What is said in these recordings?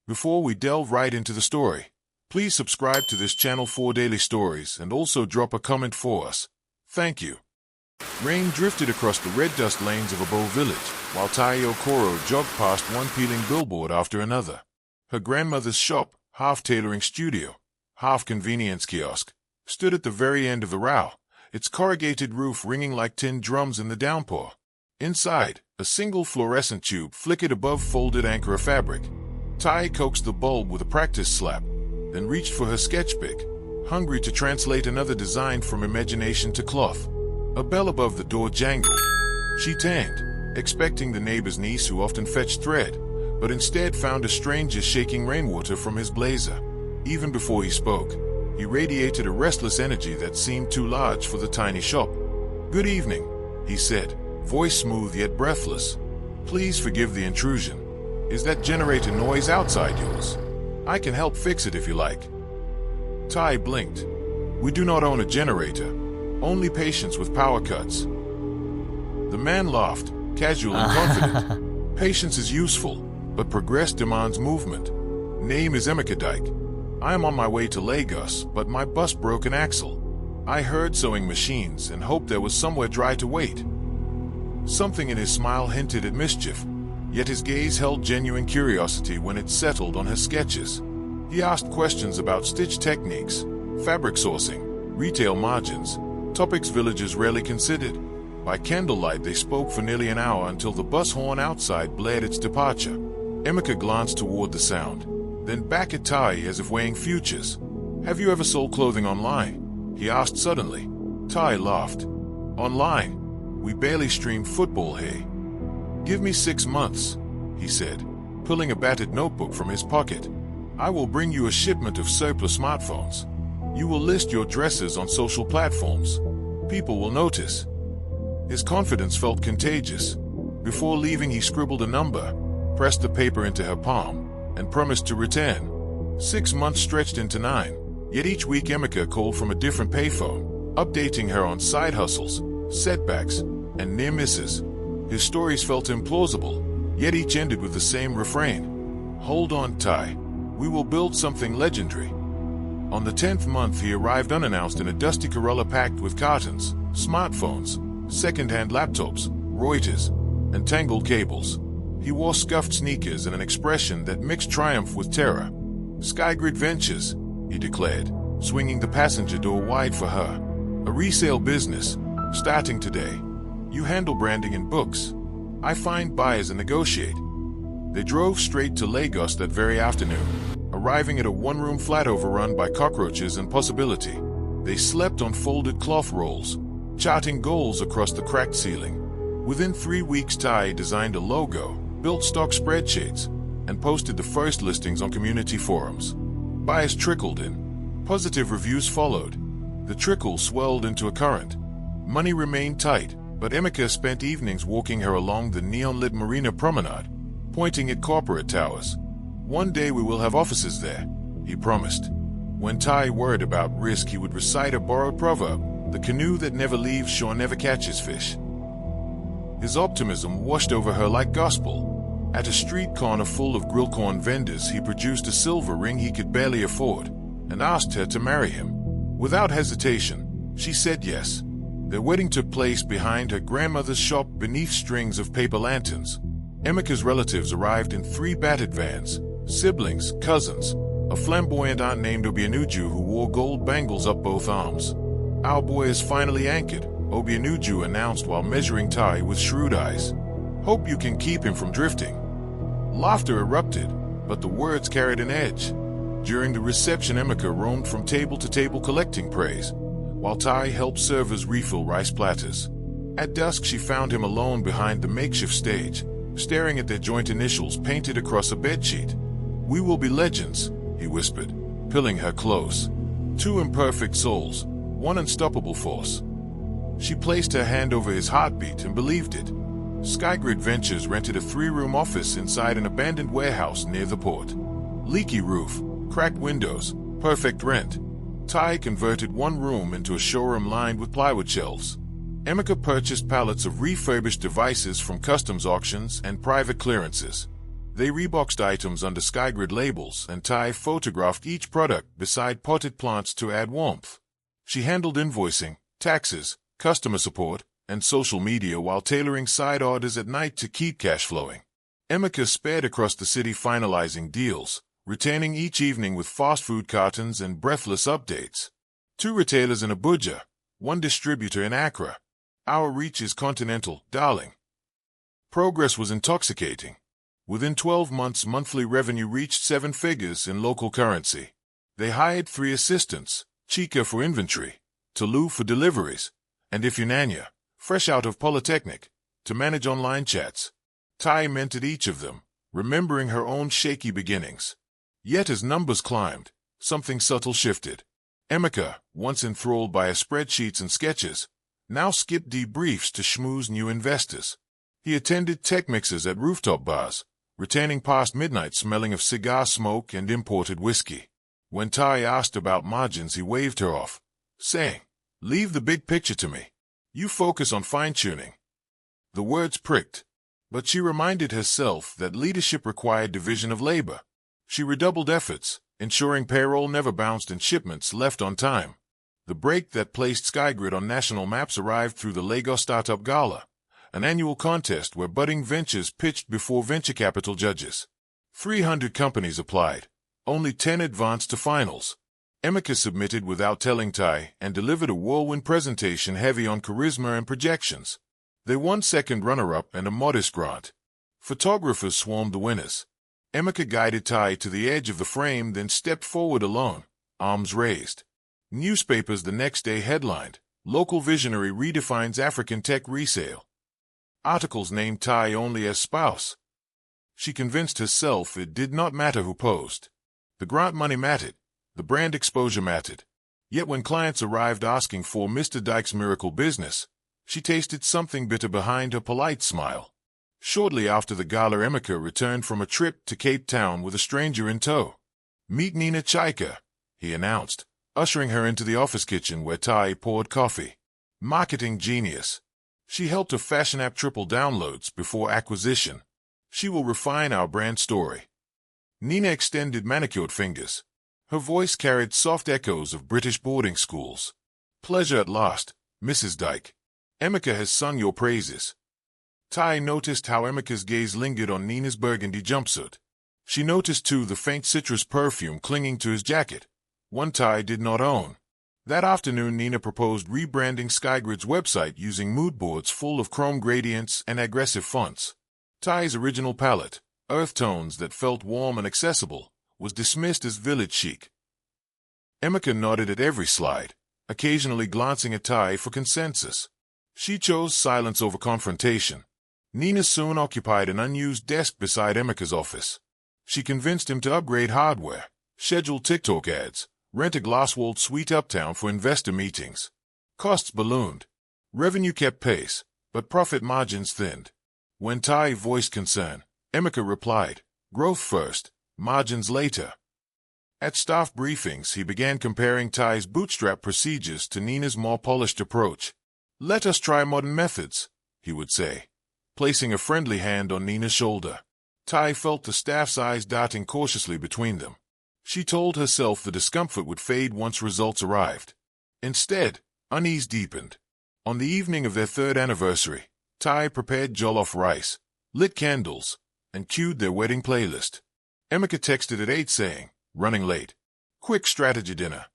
Before we delve right into the story, please subscribe to this channel for daily stories and also drop a comment for us. Thank you. Rain drifted across the red dust lanes of Abo village, while Tai Okoro jogged past one peeling billboard after another. Her grandmother's shop, half tailoring studio, half convenience kiosk, stood at the very end of the row, its corrugated roof ringing like tin drums in the downpour. Inside, a single fluorescent tube flickered above folded anchor of fabric. Tai coaxed the bulb with a practice slap, then reached for her sketch pick, hungry to translate another design from imagination to cloth. A bell above the door jangled. She turned, expecting the neighbor's niece who often fetched thread, but instead found a stranger shaking rainwater from his blazer. Even before he spoke, he radiated a restless energy that seemed too large for the tiny shop. "Good evening," he said, voice smooth yet breathless. "Please forgive the intrusion. Is that generator noise outside yours? I can help fix it if you like." Tai blinked. "We do not own a generator. Only patients with power cuts." The man laughed, casual and confident. "Patience is useful, but progress demands movement. Name is Emeka Dyke. I am on my way to Lagos, but my bus broke an axle. I heard sewing machines and hoped there was somewhere dry to wait." Something in his smile hinted at mischief, yet his gaze held genuine curiosity when it settled on her sketches. He asked questions about stitch techniques, fabric sourcing, retail margins, topics villagers rarely considered. By candlelight they spoke for nearly an hour until the bus horn outside blared its departure. Emeka glanced toward the sound, then back at Tai as if weighing futures. "Have you ever sold clothing online?" he asked suddenly. Tai laughed. "Online? We barely stream football here." "Give me 6 months," he said, pulling a battered notebook from his pocket. "I will bring you a shipment of surplus smartphones. You will list your dresses on social platforms. People will notice." His confidence felt contagious. Before leaving, he scribbled a number, pressed the paper into her palm, and promised to return. 6 months stretched into 9, yet each week Emeka called from a different payphone, updating her on side hustles, setbacks, and near misses. His stories felt implausible, yet each ended with the same refrain: "Hold on, Tai. We will build something legendary." On the 10th month, he arrived unannounced in a dusty Corolla packed with cartons, smartphones, second-hand laptops, Reuters, and tangled cables. He wore scuffed sneakers and an expression that mixed triumph with terror. "Skygrid Ventures," he declared, swinging the passenger door wide for her. "A resale business, starting today. You handle branding and books. I find buyers and negotiate." They drove straight to Lagos that very afternoon, arriving at a one-room flat overrun by cockroaches and possibility. They slept on folded cloth rolls, charting goals across the cracked ceiling. Within 3 weeks, Tai designed a logo, built stock spreadsheets, and posted the first listings on community forums. Buyers trickled in. Positive reviews followed. The trickle swelled into a current. Money remained tight, but Emeka spent evenings walking her along the neon-lit Marina Promenade, pointing at corporate towers. "One day we will have offices there," he promised. When Tai worried about risk, he would recite a borrowed proverb: "The canoe that never leaves shore never catches fish." His optimism washed over her like gospel. At a street corner full of grill corn vendors, he produced a silver ring he could barely afford and asked her to marry him. Without hesitation, she said yes. Their wedding took place behind her grandmother's shop beneath strings of paper lanterns. Emeka's relatives arrived in 3 battered vans: siblings, cousins, a flamboyant aunt named Obianuju who wore gold bangles up both arms. "Our boy is finally anchored," Obianuju announced while measuring Tai with shrewd eyes. "Hope you can keep him from drifting." Laughter erupted, but the words carried an edge. During the reception, Emeka roamed from table to table collecting praise, while Tai helped servers refill rice platters. At dusk, she found him alone behind the makeshift stage, staring at their joint initials painted across a bedsheet. "We will be legends," he whispered, pulling her close. "Two imperfect souls, one unstoppable force." She placed her hand over his heartbeat and believed it. Skygrid Ventures rented a 3-room office inside an abandoned warehouse near the port. Leaky roof, cracked windows, perfect rent. Tai converted one room into a showroom lined with plywood shelves. Emeka purchased pallets of refurbished devices from customs auctions and private clearances. They reboxed items under skygrid labels, and Tai photographed each product beside potted plants to add warmth. She handled invoicing, taxes, customer support, and social media while tailoring side orders at night to keep cash flowing. Emeka sped across the city finalizing deals, retaining each evening with fast food cartons and breathless updates. 2 retailers in Abuja, 1 distributor in Accra. Our reach is continental, darling. Progress was intoxicating. Within 12 months, monthly revenue reached 7 figures in local currency. They hired 3 assistants, Chika for inventory, Tolu for deliveries, and Ifunanya, fresh out of Polytechnic, to manage online chats. Tai mentored each of them, remembering her own shaky beginnings. Yet as numbers climbed, something subtle shifted. Emeka, once enthralled by her spreadsheets and sketches, now skipped debriefs to schmooze new investors. He attended tech mixers at rooftop bars, returning past midnight smelling of cigar smoke and imported whiskey. When Tai asked about margins, he waved her off, saying, "Leave the big picture to me. You focus on fine-tuning." The words pricked, but she reminded herself that leadership required division of labor. She redoubled efforts, ensuring payroll never bounced and shipments left on time. The break that placed Skygrid on national maps arrived through the Lagos Startup Gala, an annual contest where budding ventures pitched before venture capital judges. 300 companies applied. Only 10 advanced to finals. Emeka submitted without telling Tai and delivered a whirlwind presentation heavy on charisma and projections. They won second runner-up and a modest grant. Photographers swarmed the winners. Emeka guided Tai to the edge of the frame, then stepped forward alone, arms raised. Newspapers the next day headlined, "Local Visionary Redefines African Tech Resale." Articles named Tai only as spouse. She convinced herself it did not matter who posed. The grant money mattered. The brand exposure mattered. Yet when clients arrived asking for Mr. Dyke's miracle business, she tasted something bitter behind her polite smile. Shortly after the gala, Emeka returned from a trip to Cape Town with a stranger in tow. "Meet Nina Chika," he announced, ushering her into the office kitchen where Tai poured coffee. Marketing genius. She helped a fashion app triple downloads before acquisition. She will refine our brand story. Nina extended manicured fingers. Her voice carried soft echoes of British boarding schools. "Pleasure at last, Mrs. Dyke. Emeka has sung your praises." Tai noticed how Emeka's gaze lingered on Nina's burgundy jumpsuit. She noticed, too, the faint citrus perfume clinging to his jacket, one Tai did not own. That afternoon, Nina proposed rebranding Skygrid's website using mood boards full of chrome gradients and aggressive fonts. Tai's original palette, earth tones that felt warm and accessible, was dismissed as village chic. Emeka nodded at every slide, occasionally glancing at Tai for consensus. She chose silence over confrontation. Nina soon occupied an unused desk beside Emeka's office. She convinced him to upgrade hardware, schedule TikTok ads, rent a glass-walled suite uptown for investor meetings. Costs ballooned. Revenue kept pace, but profit margins thinned. When Tai voiced concern, Emeka replied, "Growth first, margins later." At staff briefings, he began comparing Tai's bootstrap procedures to Nina's more polished approach. "Let us try modern methods," he would say, placing a friendly hand on Nina's shoulder. Tai felt the staff's eyes darting cautiously between them. She told herself the discomfort would fade once results arrived. Instead, unease deepened. On the evening of their 3rd anniversary, Tai prepared jollof rice, lit candles, and cued their wedding playlist. Emeka texted at 8 saying, "Running late. Quick strategy dinner."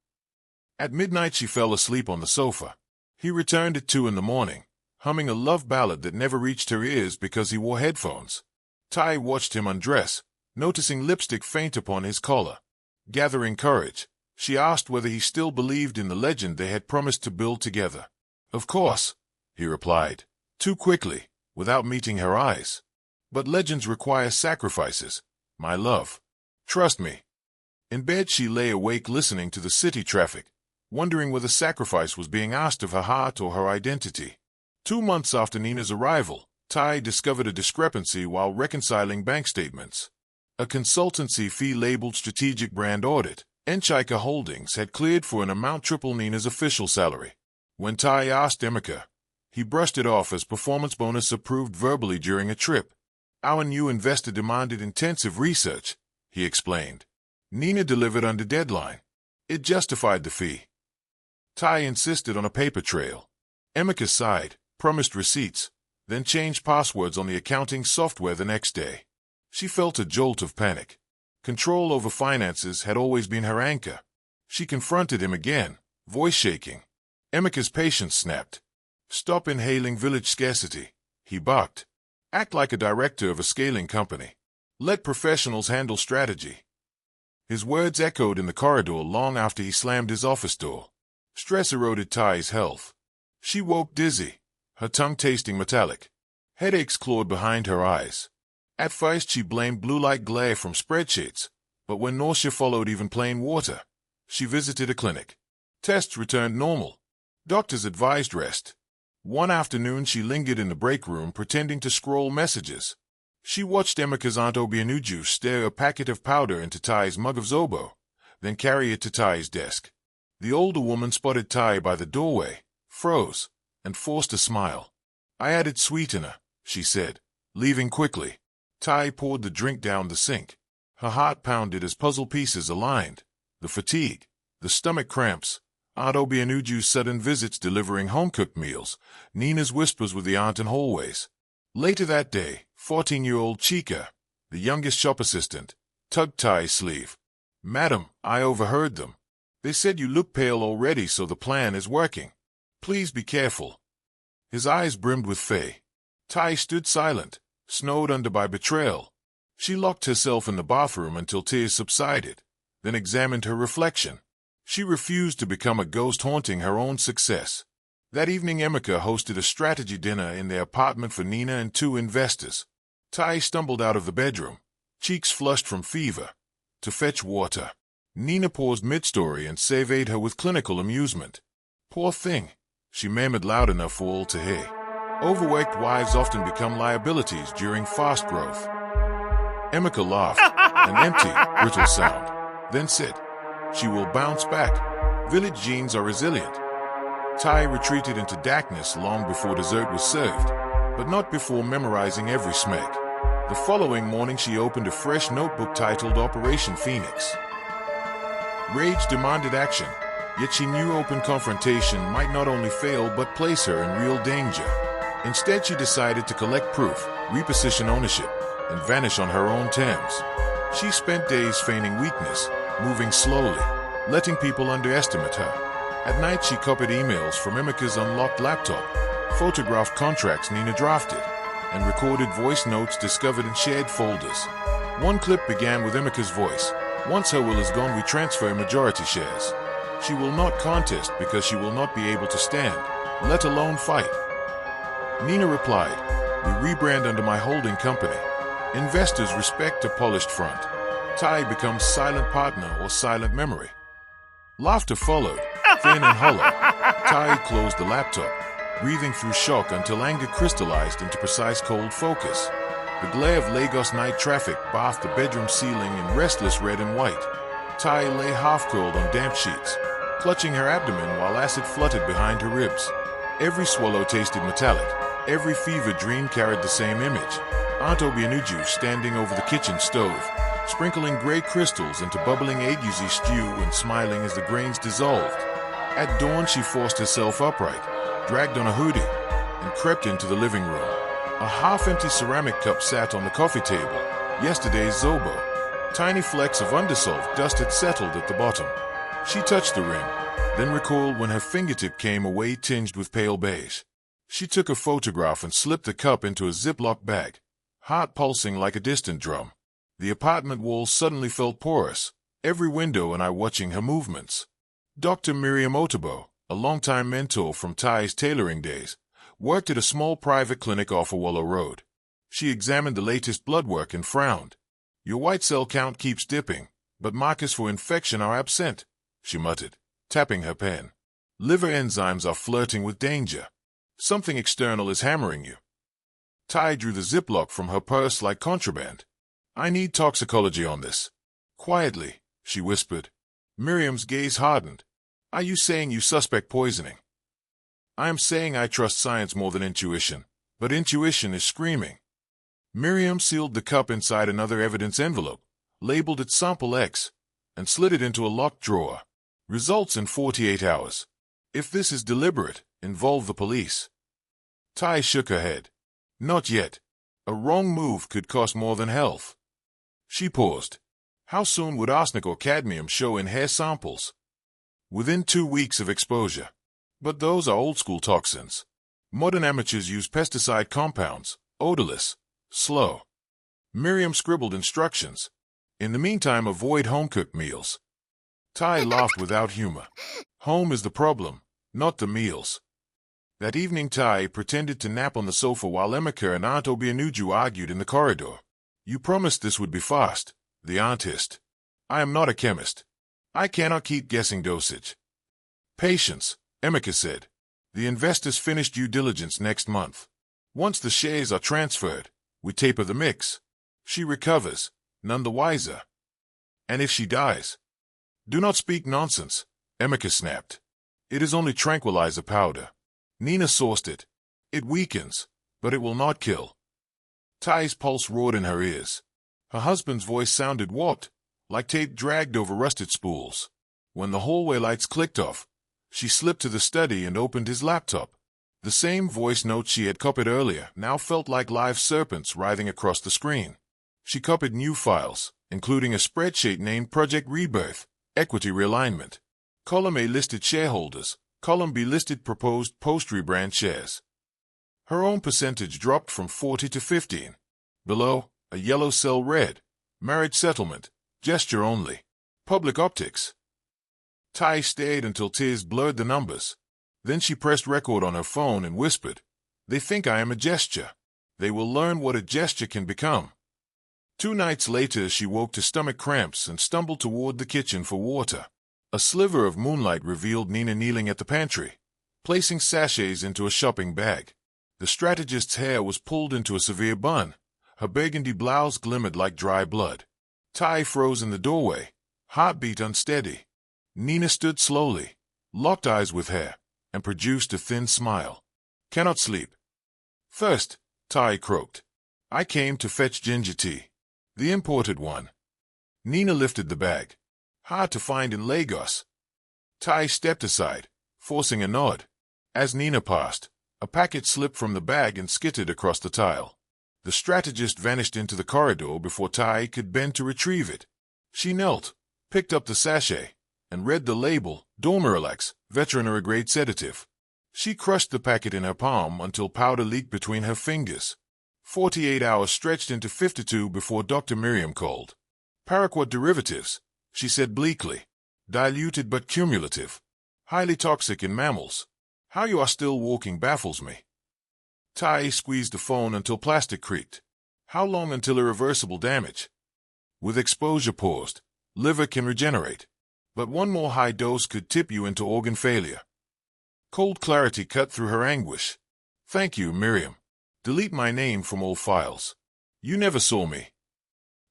At midnight she fell asleep on the sofa. He returned at 2 in the morning, humming a love ballad that never reached her ears because he wore headphones. Tai watched him undress, noticing lipstick faint upon his collar. Gathering courage, she asked whether he still believed in the legend they had promised to build together. "Of course," he replied, too quickly, without meeting her eyes. "But legends require sacrifices, my love. Trust me." In bed she lay awake listening to the city traffic, wondering whether sacrifice was being asked of her heart or her identity. 2 months after Nina's arrival, Tai discovered a discrepancy while reconciling bank statements. A consultancy fee labeled Strategic Brand Audit, Enchika Holdings, had cleared for an amount triple Nina's official salary. When Tai asked Emeka, he brushed it off as performance bonus approved verbally during a trip. Our new investor demanded intensive research, he explained. Nina delivered under deadline. It justified the fee. Ty insisted on a paper trail. Emeka sighed, promised receipts, then changed passwords on the accounting software the next day. She felt a jolt of panic. Control over finances had always been her anchor. She confronted him again, voice shaking. Emeka's patience snapped. Stop inhaling village scarcity, he barked. Act like a director of a scaling company. Let professionals handle strategy. His words echoed in the corridor long after he slammed his office door. Stress eroded Ty's health. She woke dizzy, her tongue tasting metallic. Headaches clawed behind her eyes. At first she blamed blue light glare from spreadsheets, but when nausea followed even plain water, she visited a clinic. Tests returned normal. Doctors advised rest. One afternoon she lingered in the break room pretending to scroll messages. She watched Emeka's Aunt Obianuju stir a packet of powder into Ty's mug of zobo, then carry it to Ty's desk. The older woman spotted Ty by the doorway, froze, and forced a smile. I added sweetener, she said, leaving quickly. Ty poured the drink down the sink. Her heart pounded as puzzle pieces aligned. The fatigue, the stomach cramps, Aunt Obianuju's sudden visits delivering home-cooked meals, Nina's whispers with the aunt in hallways. Later that day, 14-year-old Chica, the youngest shop assistant, tugged Ty's sleeve. Madam, I overheard them. They said you look pale already, so the plan is working. Please be careful. His eyes brimmed with faye. Ty stood silent, snowed under by betrayal. She locked herself in the bathroom until tears subsided, then examined her reflection. She refused to become a ghost haunting her own success. That evening Emeka hosted a strategy dinner in their apartment for Nina and 2 investors. Ty stumbled out of the bedroom, cheeks flushed from fever, to fetch water. Nina paused mid-story and surveyed her with clinical amusement. Poor thing, she murmured loud enough for all to hear. Overworked wives often become liabilities during fast growth. Emeka laughed, an empty, brittle sound, then said, She will bounce back. Village genes are resilient. Ty retreated into darkness long before dessert was served, but not before memorizing every smack. The following morning she opened a fresh notebook titled Operation Phoenix. Rage demanded action, yet she knew open confrontation might not only fail but place her in real danger. Instead she decided to collect proof, reposition ownership, and vanish on her own terms. She spent days feigning weakness, moving slowly, letting people underestimate her. At night she copied emails from Emeka's unlocked laptop, photographed contracts Nina drafted, and recorded voice notes discovered in shared folders. One clip began with Emeka's voice. Once her will is gone, we transfer majority shares. She will not contest because she will not be able to stand, let alone fight. Nina replied, We rebrand under my holding company. Investors respect a polished front. Ty becomes silent partner or silent memory. Laughter followed, thin and hollow. Ty closed the laptop, breathing through shock until anger crystallized into precise cold focus. The glare of Lagos night traffic bathed the bedroom ceiling in restless red and white. Ty lay half-curled on damp sheets, clutching her abdomen while acid fluttered behind her ribs. Every swallow tasted metallic. Every fever dream carried the same image. Aunt Obianuju standing over the kitchen stove, sprinkling gray crystals into bubbling aguzi stew and smiling as the grains dissolved. At dawn she forced herself upright, dragged on a hoodie, and crept into the living room. A half-empty ceramic cup sat on the coffee table, yesterday's zobo. Tiny flecks of undissolved dust had settled at the bottom. She touched the rim, then recoiled when her fingertip came away tinged with pale beige. She took a photograph and slipped the cup into a Ziploc bag, heart pulsing like a distant drum. The apartment walls suddenly felt porous, every window and eye watching her movements. Dr. Miriam Otobo, a longtime mentor from Ty's tailoring days, worked at a small private clinic off Awolo Road. She examined the latest blood work and frowned. Your white cell count keeps dipping, but markers for infection are absent, she muttered, tapping her pen. Liver enzymes are flirting with danger. Something external is hammering you. Ty drew the Ziploc from her purse like contraband. I need toxicology on this. Quietly, she whispered. Miriam's gaze hardened. Are you saying you suspect poisoning? I am saying I trust science more than intuition, but intuition is screaming. Miriam sealed the cup inside another evidence envelope, labeled it Sample X, and slid it into a locked drawer. Results in 48 hours. If this is deliberate, involve the police. Tai shook her head. Not yet. A wrong move could cost more than health. She paused. How soon would arsenic or cadmium show in hair samples? Within 2 weeks of exposure. But those are old-school toxins. Modern amateurs use pesticide compounds, odorless, slow. Miriam scribbled instructions. In the meantime, avoid home-cooked meals. Tai laughed without humor. Home is the problem, not the meals. That evening, Tai pretended to nap on the sofa while Emeka and Aunt Obianuju argued in the corridor. You promised this would be fast, the aunt hissed. I am not a chemist. I cannot keep guessing dosage. Patience, Emeka said. The investors finish due diligence next month. Once the shares are transferred, we taper the mix. She recovers, none the wiser. And if she dies? Do not speak nonsense, Emeka snapped. It is only tranquilizer powder. Nina sourced it. It weakens, but it will not kill. Tai's pulse roared in her ears. Her husband's voice sounded warped, like tape dragged over rusted spools. When the hallway lights clicked off, she slipped to the study and opened his laptop. The same voice notes she had copied earlier now felt like live serpents writhing across the screen. She copied new files, including a spreadsheet named Project Rebirth, Equity Realignment. Column A listed shareholders, Column B listed proposed post-rebrand shares. Her own percentage dropped from 40 to 15. Below, a yellow cell read, Marriage Settlement, Gesture Only, Public Optics. Tai stared until tears blurred the numbers. Then she pressed record on her phone and whispered, They think I am a gesture. They will learn what a gesture can become. 2 nights later, she woke to stomach cramps and stumbled toward the kitchen for water. A sliver of moonlight revealed Nina kneeling at the pantry, placing sachets into a shopping bag. The strategist's hair was pulled into a severe bun. Her burgundy blouse glimmered like dry blood. Tai froze in the doorway, heartbeat unsteady. Nina stood slowly, locked eyes with her, and produced a thin smile. Cannot sleep. First, Tai croaked. I came to fetch ginger tea. The imported one. Nina lifted the bag. Hard to find in Lagos. Tai stepped aside, forcing a nod. As Nina passed, a packet slipped from the bag and skittered across the tile. The strategist vanished into the corridor before Tai could bend to retrieve it. She knelt, picked up the sachet, and read the label, Dormiralax, veterinary-grade sedative. She crushed the packet in her palm until powder leaked between her fingers. 48 hours stretched into 52 before Dr. Miriam called. Paraquat derivatives, she said bleakly. Diluted but cumulative. Highly toxic in mammals. How you are still walking baffles me. Tai squeezed the phone until plastic creaked. How long until irreversible damage? With exposure paused, liver can regenerate. But one more high dose could tip you into organ failure. Cold clarity cut through her anguish. Thank you, Miriam. Delete my name from all files. You never saw me.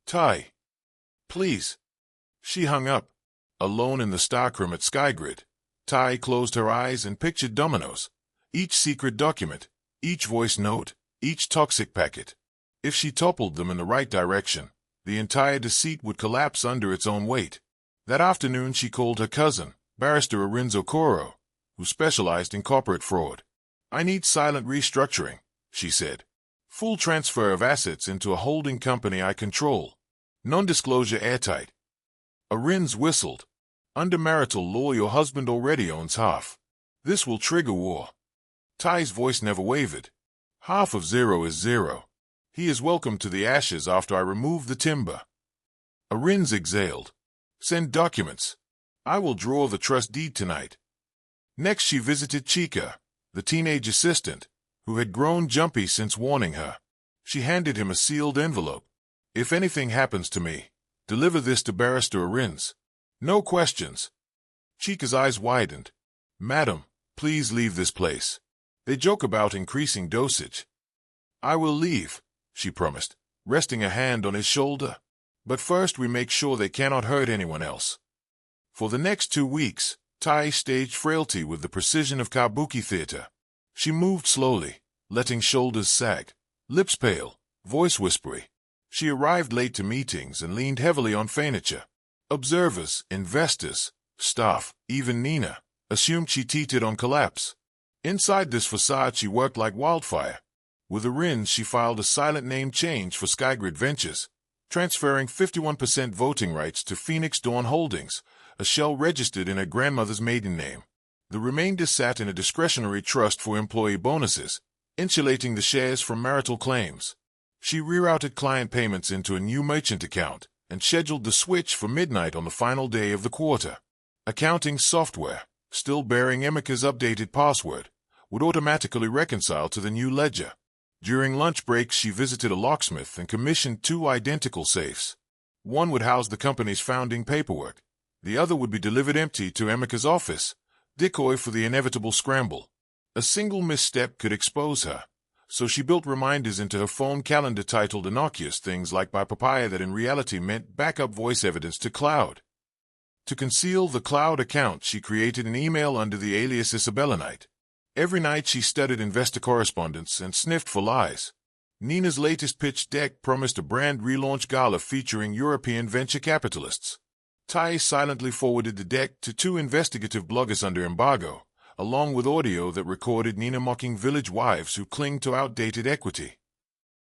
Tai. Please. She hung up. Alone in the stockroom at Skygrid, Tai closed her eyes and pictured dominoes. Each secret document, each voice note, each toxic packet. If she toppled them in the right direction, the entire deceit would collapse under its own weight. That afternoon she called her cousin, Barrister Arinzo Koro, who specialized in corporate fraud. I need silent restructuring, she said. Full transfer of assets into a holding company I control. Non-disclosure airtight. Arinz whistled. Under marital law, your husband already owns half. This will trigger war. Tai's voice never wavered. Half of 0 is 0. He is welcome to the ashes after I remove the timber. Arinz exhaled. Send documents. I will draw the trust deed tonight. Next she visited Chica, the teenage assistant, who had grown jumpy since warning her. She handed him a sealed envelope. If anything happens to me, deliver this to Barrister Arinz. No questions. Chica's eyes widened. Madam, please leave this place. They joke about increasing dosage. I will leave, she promised, resting a hand on his shoulder. But first we make sure they cannot hurt anyone else. For the next 2 weeks, Tai staged frailty with the precision of kabuki theater. She moved slowly, letting shoulders sag, lips pale, voice whispery. She arrived late to meetings and leaned heavily on furniture. Observers, investors, staff, even Nina, assumed she teetered on collapse. Inside this facade she worked like wildfire. With a rinse she filed a silent name change for Skygrid Ventures, transferring 51% voting rights to Phoenix Dawn Holdings, a shell registered in her grandmother's maiden name. The remainder sat in a discretionary trust for employee bonuses, insulating the shares from marital claims. She rerouted client payments into a new merchant account and scheduled the switch for midnight on the final day of the quarter. Accounting software, still bearing Emika's updated password, would automatically reconcile to the new ledger. During lunch breaks she visited a locksmith and commissioned 2 identical safes. One would house the company's founding paperwork. The other would be delivered empty to Emika's office, decoy for the inevitable scramble. A single misstep could expose her, so she built reminders into her phone calendar titled innocuous things like by papaya that in reality meant backup voice evidence to cloud. To conceal the cloud account, she created an email under the alias Isabella Knight. Every night she studied investor correspondence and sniffed for lies. Nina's latest pitch deck promised a brand relaunch gala featuring European venture capitalists. Tai silently forwarded the deck to 2 investigative bloggers under embargo, along with audio that recorded Nina mocking village wives who cling to outdated equity.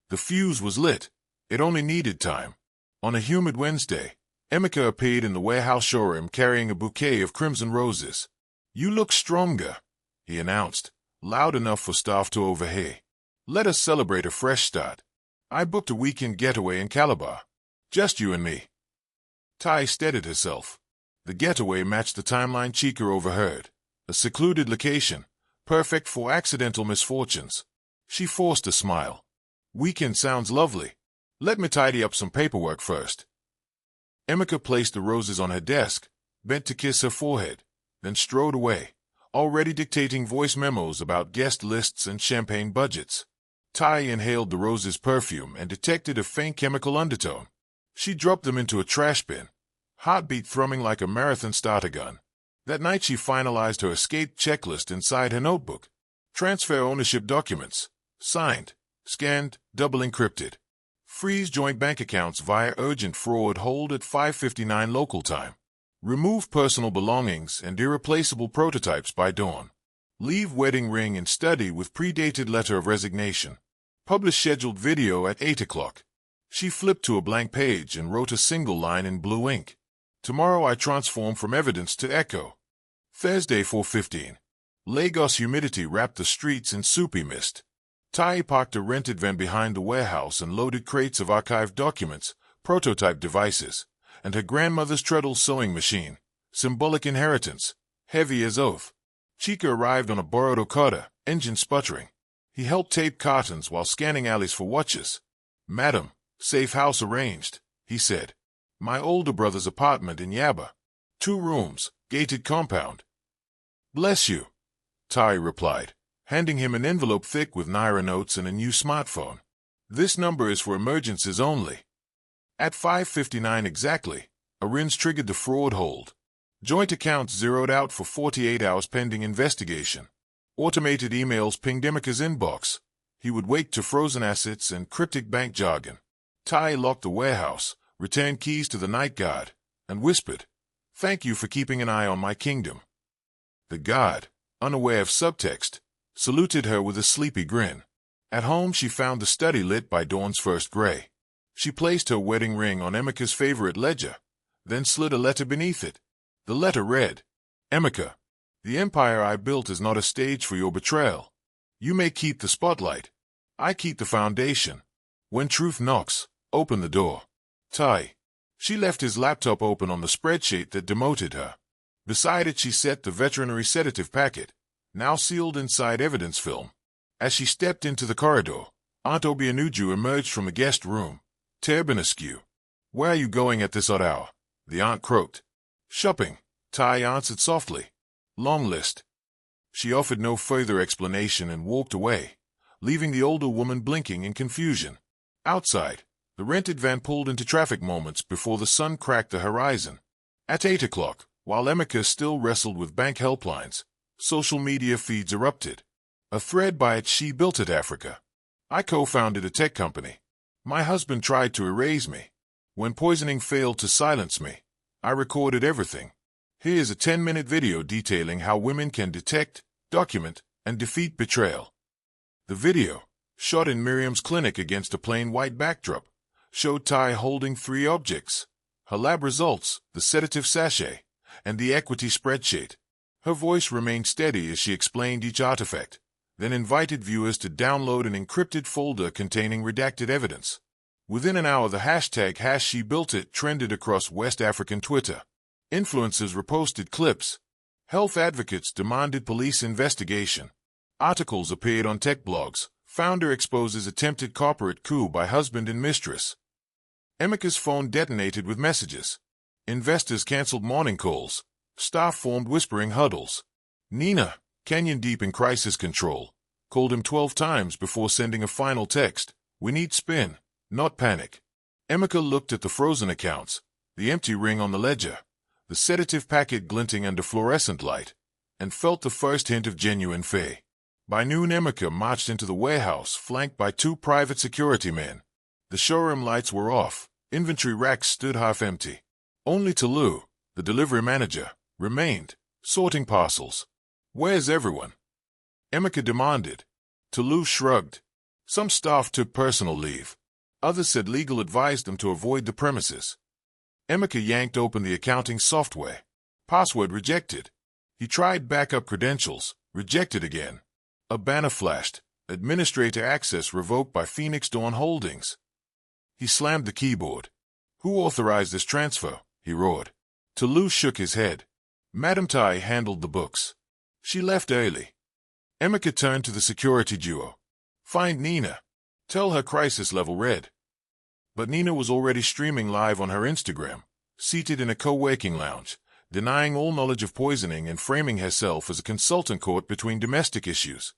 The fuse was lit. It only needed time. On a humid Wednesday, Emika appeared in the warehouse showroom carrying a bouquet of crimson roses. "You look stronger," he announced, loud enough for staff to overhear. "Let us celebrate a fresh start. I booked a weekend getaway in Calabar. Just you and me." Tai steadied herself. The getaway matched the timeline Chica overheard. A secluded location, perfect for accidental misfortunes. She forced a smile. "Weekend sounds lovely. Let me tidy up some paperwork first." Emika placed the roses on her desk, bent to kiss her forehead, then strode away, already dictating voice memos about guest lists and champagne budgets. Tai inhaled the rose's perfume and detected a faint chemical undertone. She dropped them into a trash bin, heartbeat thrumming like a marathon starter gun. That night she finalized her escape checklist inside her notebook. Transfer ownership documents. Signed. Scanned. Double encrypted. Freeze joint bank accounts via urgent fraud hold at 5:59 local time. Remove personal belongings and irreplaceable prototypes by dawn. Leave wedding ring in study with predated letter of resignation. Publish scheduled video at 8 o'clock. She flipped to a blank page and wrote a single line in blue ink. "Tomorrow I transform from evidence to echo." Thursday 4:15. Lagos humidity wrapped the streets in soupy mist. Tai parked a rented van behind the warehouse and loaded crates of archived documents, prototype devices, and her grandmother's treadle sewing machine, symbolic inheritance, heavy as oath. Chica arrived on a borrowed Okada, engine sputtering. He helped tape cartons while scanning alleys for watches. "Madam, safe house arranged," he said. "My older brother's apartment in Yaba. 2 rooms, gated compound." "Bless you," Tai replied, handing him an envelope thick with Naira notes and a new smartphone. "This number is for emergencies only." At 5:59 exactly, Arins triggered the fraud hold. Joint accounts zeroed out for 48 hours pending investigation. Automated emails pinged Emika's inbox. He would wake to frozen assets and cryptic bank jargon. Tai locked the warehouse, returned keys to the night guard, and whispered, "Thank you for keeping an eye on my kingdom." The guard, unaware of subtext, saluted her with a sleepy grin. At home she found the study lit by dawn's first gray. She placed her wedding ring on Emika's favorite ledger, then slid a letter beneath it. The letter read, "Emika, the empire I built is not a stage for your betrayal. You may keep the spotlight. I keep the foundation. When truth knocks, open the door." Tai. She left his laptop open on the spreadsheet that demoted her. Beside it she set the veterinary sedative packet, now sealed inside evidence film. As she stepped into the corridor, Aunt Obianuju emerged from a guest room, turban askew. "Where are you going at this odd hour?" the aunt croaked. "Shopping," Tai answered softly. "Long list." She offered no further explanation and walked away, leaving the older woman blinking in confusion. Outside, the rented van pulled into traffic moments before the sun cracked the horizon. At 8 o'clock, while Emika still wrestled with bank helplines, social media feeds erupted. A thread by it: "She built it, Africa. I co-founded a tech company. My husband tried to erase me. When poisoning failed to silence me, I recorded everything. Here's a 10-minute video detailing how women can detect, document, and defeat betrayal. The video, shot in Miriam's clinic against a plain white backdrop, showed Ty holding 3 objects: her lab results, the sedative sachet, and the equity spreadsheet. Her voice remained steady as she explained each artifact, then invited viewers to download an encrypted folder containing redacted evidence. Within an hour, the hashtag #SheBuiltIt trended across West African Twitter. Influencers reposted clips. Health advocates demanded police investigation. Articles appeared on tech blogs. Founder exposes attempted corporate coup by husband and mistress. Emeka's phone detonated with messages. Investors canceled morning calls. Staff formed whispering huddles. Nina, canyon deep in crisis control, called him 12 times before sending a final text. We need spin, not panic. Emeka looked at the frozen accounts, the empty ring on the ledger, the sedative packet glinting under fluorescent light, and felt the first hint of genuine fear. By noon, Emeka marched into the warehouse, flanked by 2 private security men. The showroom lights were off. Inventory racks stood half empty. Only Tolu, the delivery manager, remained, sorting parcels. Where's everyone? Emeka demanded. Tolu shrugged. Some staff took personal leave. Others said legal advised them to avoid the premises. Emeka yanked open the accounting software. Password rejected. He tried backup credentials, rejected again. A banner flashed. Administrator access revoked by Phoenix Dawn Holdings. He slammed the keyboard. Who authorized this transfer? He roared. Tolu shook his head. Madam Tai handled the books. She left early. Emeka turned to the security duo. Find Nina. Tell her crisis level red. But Nina was already streaming live on her Instagram, seated in a co-working lounge, denying all knowledge of poisoning and framing herself as a consultant caught between domestic issues.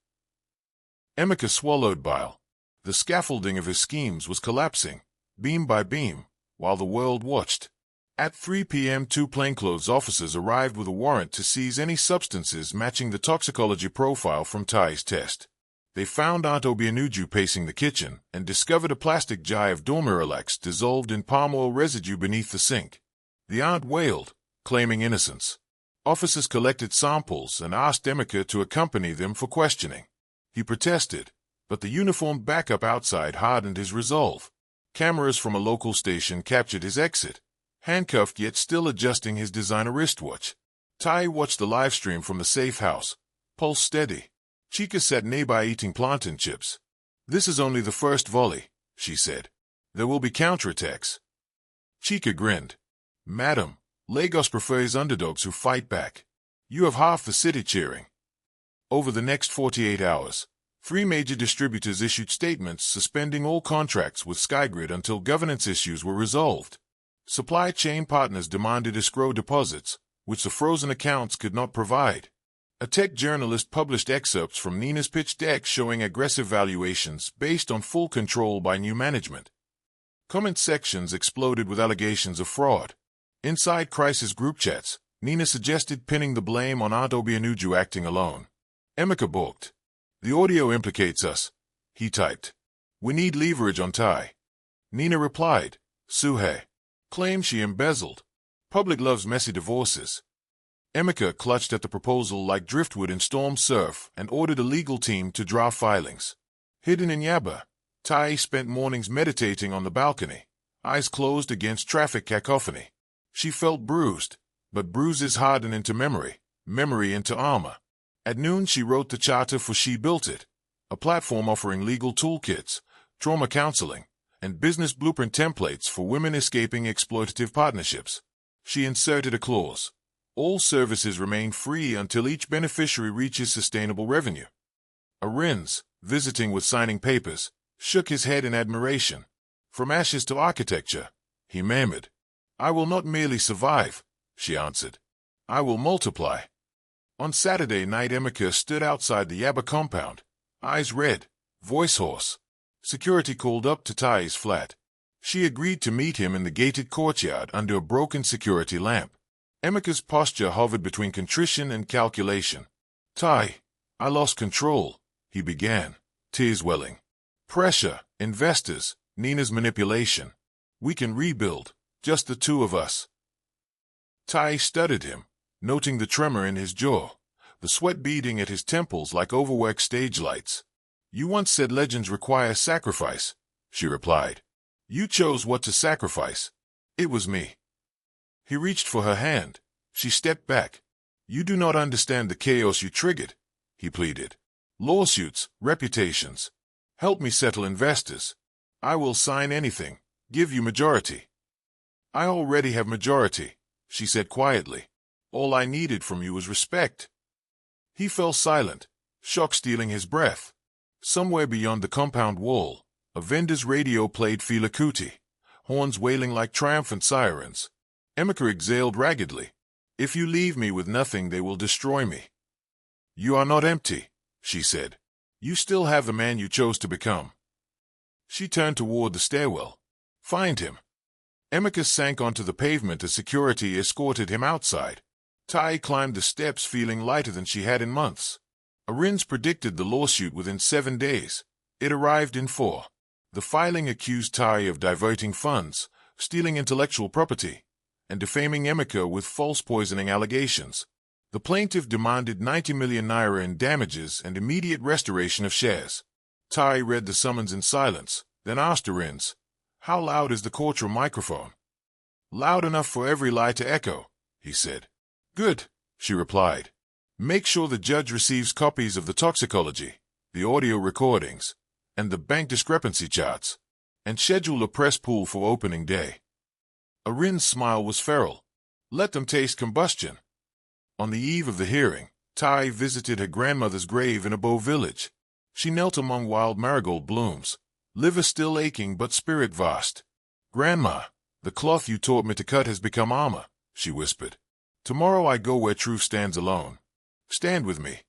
Emeka swallowed bile. The scaffolding of his schemes was collapsing, beam by beam, while the world watched. At 3 p.m., 2 plainclothes officers arrived with a warrant to seize any substances matching the toxicology profile from Ty's test. They found Aunt Obianuju pacing the kitchen and discovered a plastic jar of Dormiralax dissolved in palm oil residue beneath the sink. The aunt wailed, claiming innocence. Officers collected samples and asked Emeka to accompany them for questioning. He protested, but the uniformed backup outside hardened his resolve. Cameras from a local station captured his exit, handcuffed yet still adjusting his designer wristwatch. Tai watched the livestream from the safe house, pulse steady. Chika sat nearby eating plantain chips. This is only the first volley, she said. There will be counterattacks. Chika grinned. Madam, Lagos prefers underdogs who fight back. You have half the city cheering. Over the next 48 hours, 3 major distributors issued statements suspending all contracts with SkyGrid until governance issues were resolved. Supply chain partners demanded escrow deposits, which the frozen accounts could not provide. A tech journalist published excerpts from Nina's pitch deck showing aggressive valuations based on full control by new management. Comment sections exploded with allegations of fraud. Inside crisis group chats, Nina suggested pinning the blame on Aunt Obianuju acting alone. Emeka balked. The audio implicates us, he typed. We need leverage on Tai. Nina replied. Suhe. Claimed she embezzled. Public loves messy divorces. Emeka clutched at the proposal like driftwood in storm surf and ordered a legal team to draft filings. Hidden in Yaba, Tai spent mornings meditating on the balcony, eyes closed against traffic cacophony. She felt bruised, but bruises harden into memory, memory into armor. At noon, she wrote the charter for She Built It, a platform offering legal toolkits, trauma counseling, and business blueprint templates for women escaping exploitative partnerships. She inserted a clause. All services remain free until each beneficiary reaches sustainable revenue. Arins, visiting with signing papers, shook his head in admiration. From ashes to architecture, he murmured. I will not merely survive, she answered. I will multiply. On Saturday night, Emeka stood outside the Yaba compound, eyes red, voice hoarse. Security called up to Tai's flat. She agreed to meet him in the gated courtyard under a broken security lamp. Emeka's posture hovered between contrition and calculation. Tai, I lost control, he began, tears welling. Pressure, investors, Nina's manipulation. We can rebuild, just the two of us. Tai studied him, noting the tremor in his jaw, the sweat beading at his temples like overworked stage lights. You once said legends require sacrifice, she replied. You chose what to sacrifice. It was me. He reached for her hand. She stepped back. You do not understand the chaos you triggered, he pleaded. Lawsuits, reputations. Help me settle investors. I will sign anything, give you majority. I already have majority, she said quietly. All I needed from you was respect. He fell silent, shock stealing his breath. Somewhere beyond the compound wall, a vendor's radio played Fela Kuti, horns wailing like triumphant sirens. Emeka exhaled raggedly. If you leave me with nothing, they will destroy me. You are not empty, she said. You still have the man you chose to become. She turned toward the stairwell. Find him. Emeka sank onto the pavement as security escorted him outside. Tai climbed the steps feeling lighter than she had in months. Arins predicted the lawsuit within 7 days. It arrived in 4. The filing accused Tai of diverting funds, stealing intellectual property, and defaming Emeka with false poisoning allegations. The plaintiff demanded 90 million naira in damages and immediate restoration of shares. Tai read the summons in silence, then asked Arins, "How loud is the courtroom microphone?" "Loud enough for every lie to echo," he said. "Good," she replied. "Make sure the judge receives copies of the toxicology, the audio recordings, and the bank discrepancy charts, and schedule a press pool for opening day." Arin's smile was feral. "Let them taste combustion." On the eve of the hearing, Tai visited her grandmother's grave in a Bow village. She knelt among wild marigold blooms, liver still aching but spirit vast. "Grandma, the cloth you taught me to cut has become armor," she whispered. "Tomorrow I go where truth stands alone. Stand with me."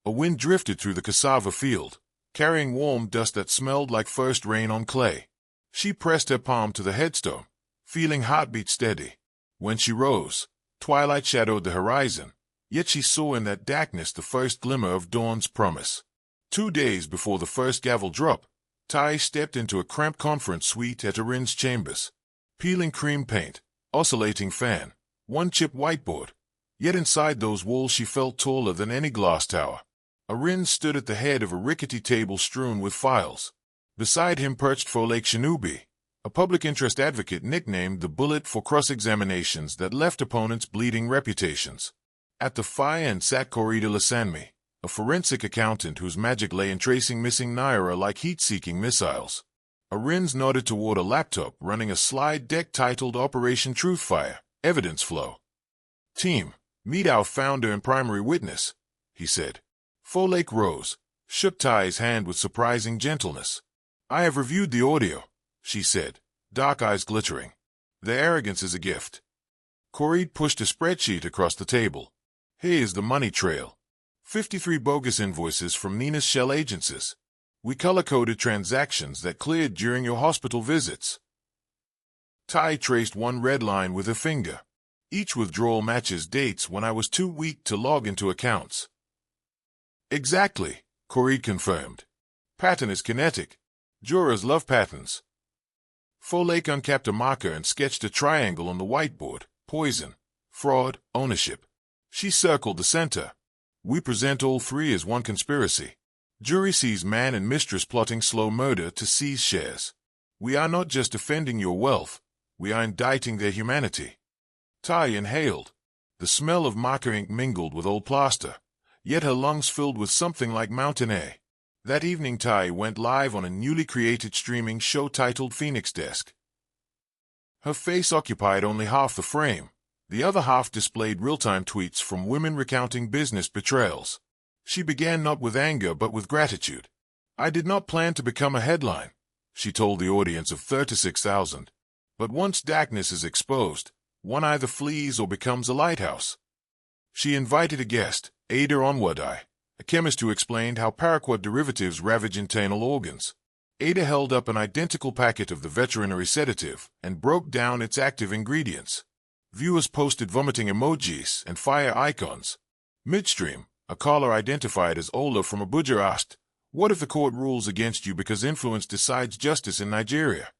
A wind drifted through the cassava field, carrying warm dust that smelled like first rain on clay. She pressed her palm to the headstone, feeling heartbeat steady. When she rose, twilight shadowed the horizon, yet she saw in that darkness the first glimmer of dawn's promise. 2 days before the first gavel drop, Tai stepped into a cramped conference suite at Arin's chambers. Peeling cream paint, oscillating fan, one-chip whiteboard. Yet inside those walls she felt taller than any glass tower. Arin stood at the head of a rickety table strewn with files. Beside him perched Folake Shanubi, a public interest advocate nicknamed the Bullet for cross-examinations that left opponents bleeding reputations. At the far end sat Corrida Lasanmi, a forensic accountant whose magic lay in tracing missing naira like heat-seeking missiles. Arins nodded toward a laptop running a slide deck titled Operation Truthfire, Evidence Flow. "Team, meet our founder and primary witness," he said. Folake rose, shook Tai's hand with surprising gentleness. "I have reviewed the audio," she said, dark eyes glittering. "Their arrogance is a gift." Corrida pushed a spreadsheet across the table. "Here is the money trail. 53 bogus invoices from Nina's shell agencies. We color-coded transactions that cleared during your hospital visits." Tai traced one red line with her finger. "Each withdrawal matches dates when I was too weak to log into accounts." "Exactly," Corrida confirmed. "Pattern is kinetic. Jurors love patterns." Folake uncapped a marker and sketched a triangle on the whiteboard. Poison, fraud, ownership. She circled the center. "We present all 3 as one conspiracy. Jury sees man and mistress plotting slow murder to seize shares. We are not just defending your wealth, we are indicting their humanity." Tai inhaled. The smell of marker ink mingled with old plaster, yet her lungs filled with something like mountain air. That evening Tai went live on a newly created streaming show titled Phoenix Desk. Her face occupied only half the frame. The other half displayed real-time tweets from women recounting business betrayals. She began not with anger but with gratitude. "I did not plan to become a headline," she told the audience of 36,000. "But once darkness is exposed, one either flees or becomes a lighthouse." She invited a guest, Ada Onwadai, a chemist who explained how paraquat derivatives ravage internal organs. Ada held up an identical packet of the veterinary sedative and broke down its active ingredients. Viewers posted vomiting emojis and fire icons. Midstream, a caller identified as Ola from Abuja asked, What if the court rules against you because influence decides justice in Nigeria?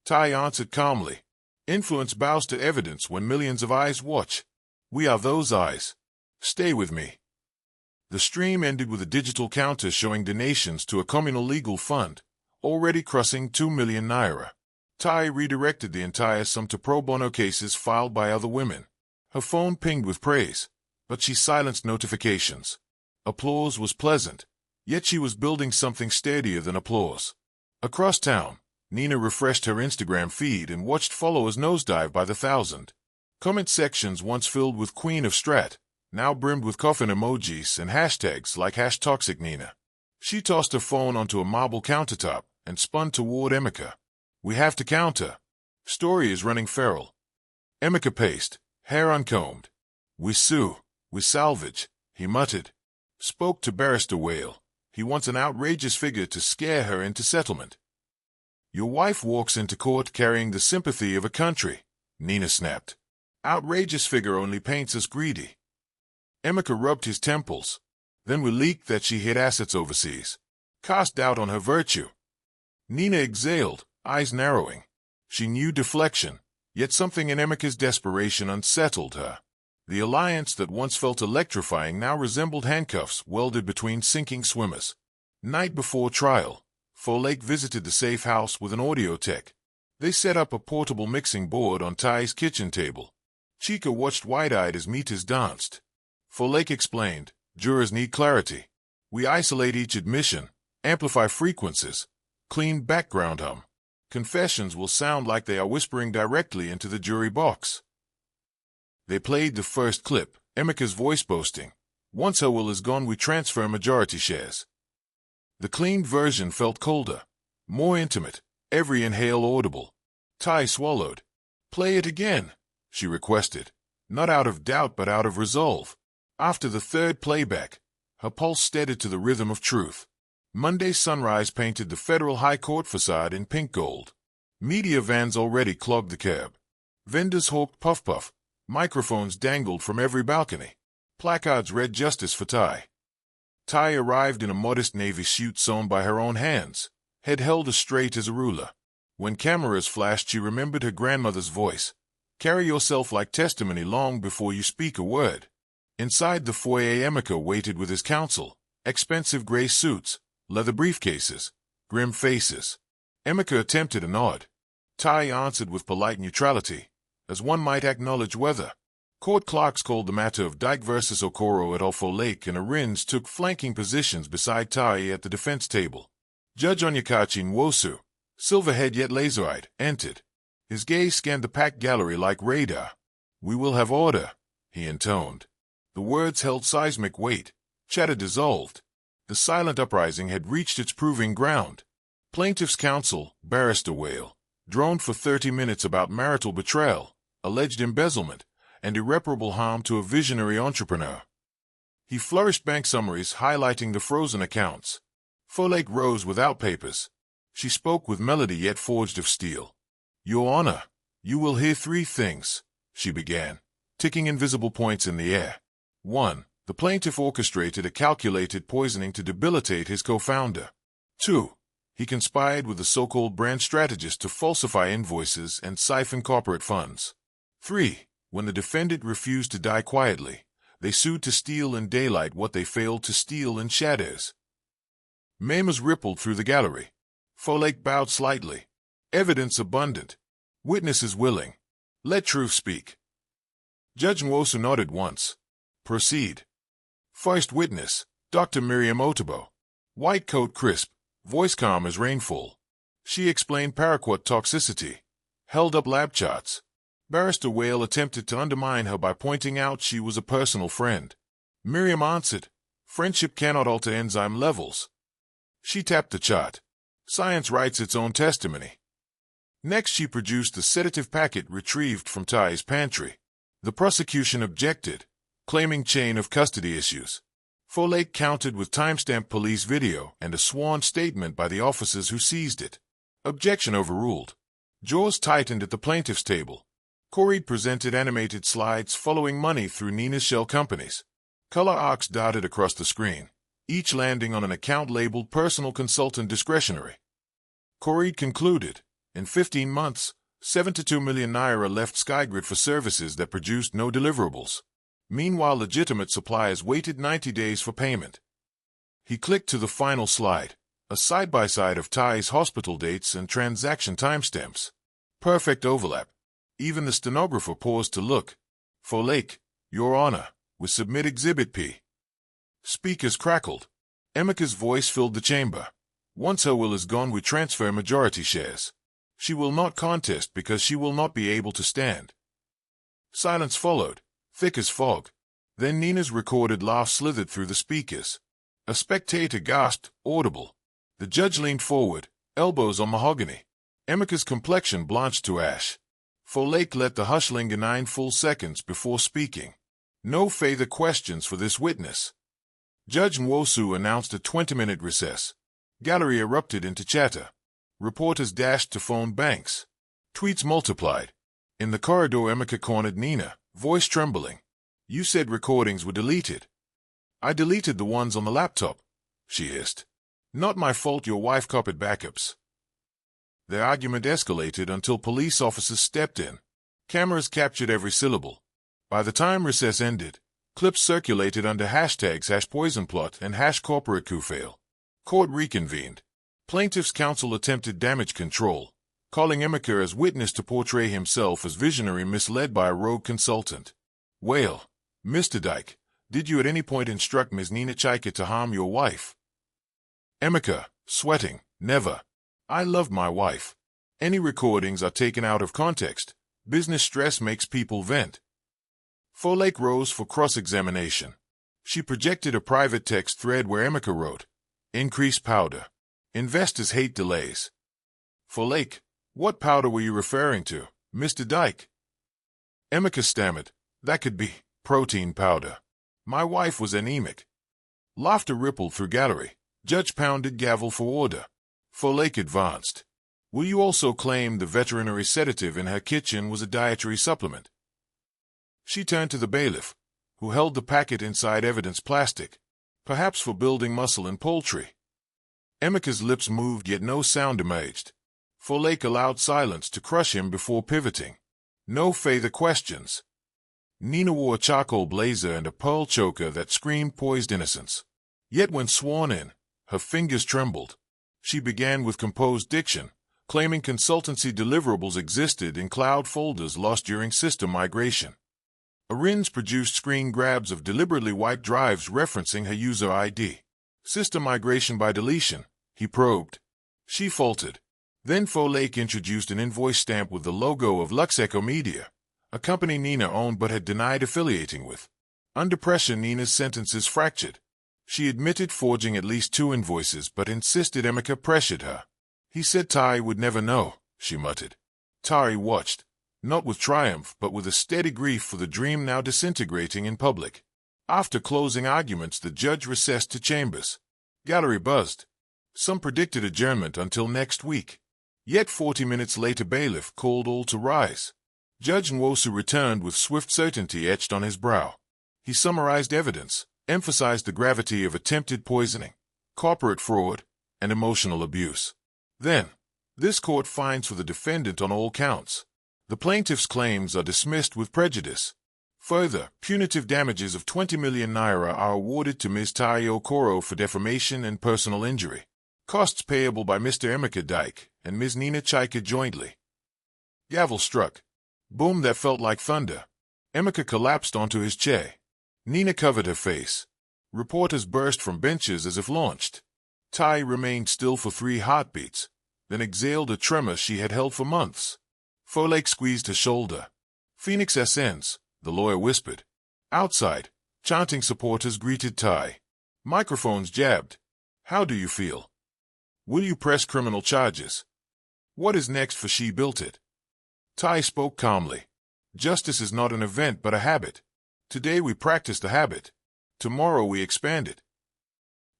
Tai answered calmly. Influence bows to evidence when millions of eyes watch. We are those eyes. Stay with me. The stream ended with a digital counter showing donations to a communal legal fund, already crossing 2 million naira. Tai redirected the entire sum to pro bono cases filed by other women. Her phone pinged with praise, but she silenced notifications. Applause was pleasant, yet she was building something steadier than applause. Across town, Nina refreshed her Instagram feed and watched followers nosedive by the thousand. Comment sections once filled with Queen of Strat, now brimmed with coffin emojis and hashtags like #ToxicNina. She tossed her phone onto a marble countertop and spun toward Emeka. We have to counter. Story is running feral. Emeka paced, hair uncombed. We sue, we salvage, he muttered. Spoke to Barrister Whale. He wants an outrageous figure to scare her into settlement. Your wife walks into court carrying the sympathy of a country, Nina snapped. Outrageous figure only paints us greedy. Emeka rubbed his temples. Then we leaked that she hid assets overseas. Cast doubt on her virtue. Nina exhaled, eyes narrowing. She knew deflection, yet something in Emeka's desperation unsettled her. The alliance that once felt electrifying now resembled handcuffs welded between sinking swimmers. Night before trial, Folklore visited the safe house with an audio tech. They set up a portable mixing board on Tai's kitchen table. Chica watched wide-eyed as meters danced. Folklore explained, jurors need clarity. We isolate each admission, amplify frequencies, clean background hum. Confessions will sound like they are whispering directly into the jury box. They played the first clip, Emeka's voice boasting, once her will is gone we transfer majority shares. The cleaned version felt colder, more intimate, every inhale audible. Tai swallowed. Play it again, she requested, not out of doubt but out of resolve. After the third playback, her pulse steadied to the rhythm of truth. Monday's sunrise painted the federal high court facade in pink gold. Media vans already clogged the curb. Vendors hawked puff-puff. Microphones dangled from every balcony. Placards read justice for Tai. Tai arrived in a modest navy suit sewn by her own hands, head held as straight as a ruler. When cameras flashed, she remembered her grandmother's voice. Carry yourself like testimony long before you speak a word. Inside the foyer, Emeka waited with his counsel. Expensive gray suits, leather briefcases, grim faces. Emeka attempted a nod. Tai answered with polite neutrality, as one might acknowledge weather. Court clerks called the matter of Dyke versus Okoro at Alfo Lake, and Arins took flanking positions beside Tai at the defense table. Judge Onyekachi Nwosu, silver-haired yet laser-eyed, entered. His gaze scanned the packed gallery like radar. We will have order, he intoned. The words held seismic weight. Chatter dissolved. The silent uprising had reached its proving ground. Plaintiff's counsel, Barrister Whale, droned for 30 minutes about marital betrayal, alleged embezzlement, and irreparable harm to a visionary entrepreneur. He flourished bank summaries highlighting the frozen accounts. Folklore rose without papers. She spoke with melody yet forged of steel. Your Honor, you will hear 3 things, she began, ticking invisible points in the air. 1. The plaintiff orchestrated a calculated poisoning to debilitate his co-founder. 2. He conspired with the so-called brand strategist to falsify invoices and siphon corporate funds. 3. When the defendant refused to die quietly, they sued to steal in daylight what they failed to steal in shadows. Murmurs rippled through the gallery. Folklore bowed slightly. Evidence abundant. Witnesses willing. Let truth speak. Judge Nwosu nodded once. Proceed. First witness, Dr. Miriam Otobo. White coat crisp, voice calm as rainfall. She explained paraquat toxicity. Held up lab charts. Barrister Whale attempted to undermine her by pointing out she was a personal friend. Miriam answered, friendship cannot alter enzyme levels. She tapped the chart. Science writes its own testimony. Next she produced the sedative packet retrieved from Tai's pantry. The prosecution objected, claiming chain of custody issues. Folklore countered with timestamped police video and a sworn statement by the officers who seized it. Objection overruled. Jaws tightened at the plaintiff's table. Corey presented animated slides following money through Nina's shell companies. Color arcs darted across the screen. each landing on an account labeled Personal Consultant Discretionary. Correid concluded, in 15 months, 72 million naira left Skygrid for services that produced no deliverables. Meanwhile, legitimate suppliers waited 90 days for payment. He clicked to the final slide, a side-by-side of Ty's hospital dates and transaction timestamps. Perfect overlap. Even the stenographer paused to look. Folklore, Your Honor, we submit Exhibit P. Speakers crackled. Emeka's voice filled the chamber. Once her will is gone, we transfer majority shares. She will not contest because she will not be able to stand. Silence followed, thick as fog. Then Nina's recorded laugh slithered through the speakers. A spectator gasped, audible. The judge leaned forward, elbows on mahogany. Emeka's complexion blanched to ash. Folklore let the hush linger 9 full seconds before speaking. No further questions for this witness. Judge Nwosu announced a 20-minute recess. Gallery erupted into chatter. Reporters dashed to phone banks. Tweets multiplied. In the corridor, Emeka cornered Nina, voice trembling. You said recordings were deleted. I deleted the ones on the laptop, she hissed. Not my fault your wife copied backups. The argument escalated until police officers stepped in. Cameras captured every syllable. By the time recess ended, clips circulated under hashtags #poisonplot and #corporate-coup-fail. Court reconvened. Plaintiff's counsel attempted damage control, calling Emeka as witness to portray himself as visionary misled by a rogue consultant. Well, Mr. Dyke, did you at any point instruct Ms. Nina Chika to harm your wife? Emeka, sweating, never. I loved my wife. Any recordings are taken out of context. Business stress makes people vent. Folklore rose for cross-examination. She projected a private text thread where Emeka wrote, "Increase powder. Investors hate delays." Folklore, what powder were you referring to, Mr. Dyke? Emeka stammered, that could be protein powder. My wife was anemic. Laughter rippled through gallery. Judge pounded gavel for order. Folklore advanced. Will you also claim the veterinary sedative in her kitchen was a dietary supplement? She turned to the bailiff, who held the packet inside evidence plastic, perhaps for building muscle in poultry. Emeka's lips moved, yet no sound emerged. Folklore allowed silence to crush him before pivoting. No further questions. Nina wore a charcoal blazer and a pearl choker that screamed poised innocence. Yet when sworn in, her fingers trembled. She began with composed diction, claiming consultancy deliverables existed in cloud folders lost during system migration. Arins produced screen grabs of deliberately wiped drives referencing her user ID. System migration by deletion, he probed. She faltered. Then Folklore introduced an invoice stamp with the logo of Luxeco Media, a company Nina owned but had denied affiliating with. Under pressure, Nina's sentences fractured. She admitted forging at least 2 invoices but insisted Emeka pressured her. He said Ty would never know, she muttered. Ty watched, not with triumph but with a steady grief for the dream now disintegrating in public. After closing arguments, the judge recessed to chambers. Gallery buzzed. Some predicted adjournment until next week. Yet 40 minutes later, bailiff called all to rise. Judge Nwosu returned with swift certainty etched on his brow. He summarized evidence, emphasized the gravity of attempted poisoning, corporate fraud, and emotional abuse. Then, this court finds for the defendant on all counts. The plaintiff's claims are dismissed with prejudice. Further, punitive damages of 20 million naira are awarded to Ms. Tai Okoro for defamation and personal injury. Costs payable by Mr. Emeka Dyke and Ms. Nina Chika jointly. Gavel struck. Boom that felt like thunder. Emeka collapsed onto his chair. Nina covered her face. Reporters burst from benches as if launched. Tai remained still for 3 heartbeats, then exhaled a tremor she had held for months. Folklore squeezed her shoulder. Phoenix SNs, the lawyer whispered. Outside, chanting supporters greeted Tai. Microphones jabbed. How do you feel? Will you press criminal charges? What is next for She Built It? Tai spoke calmly. Justice is not an event but a habit. Today we practice the habit. Tomorrow we expand it.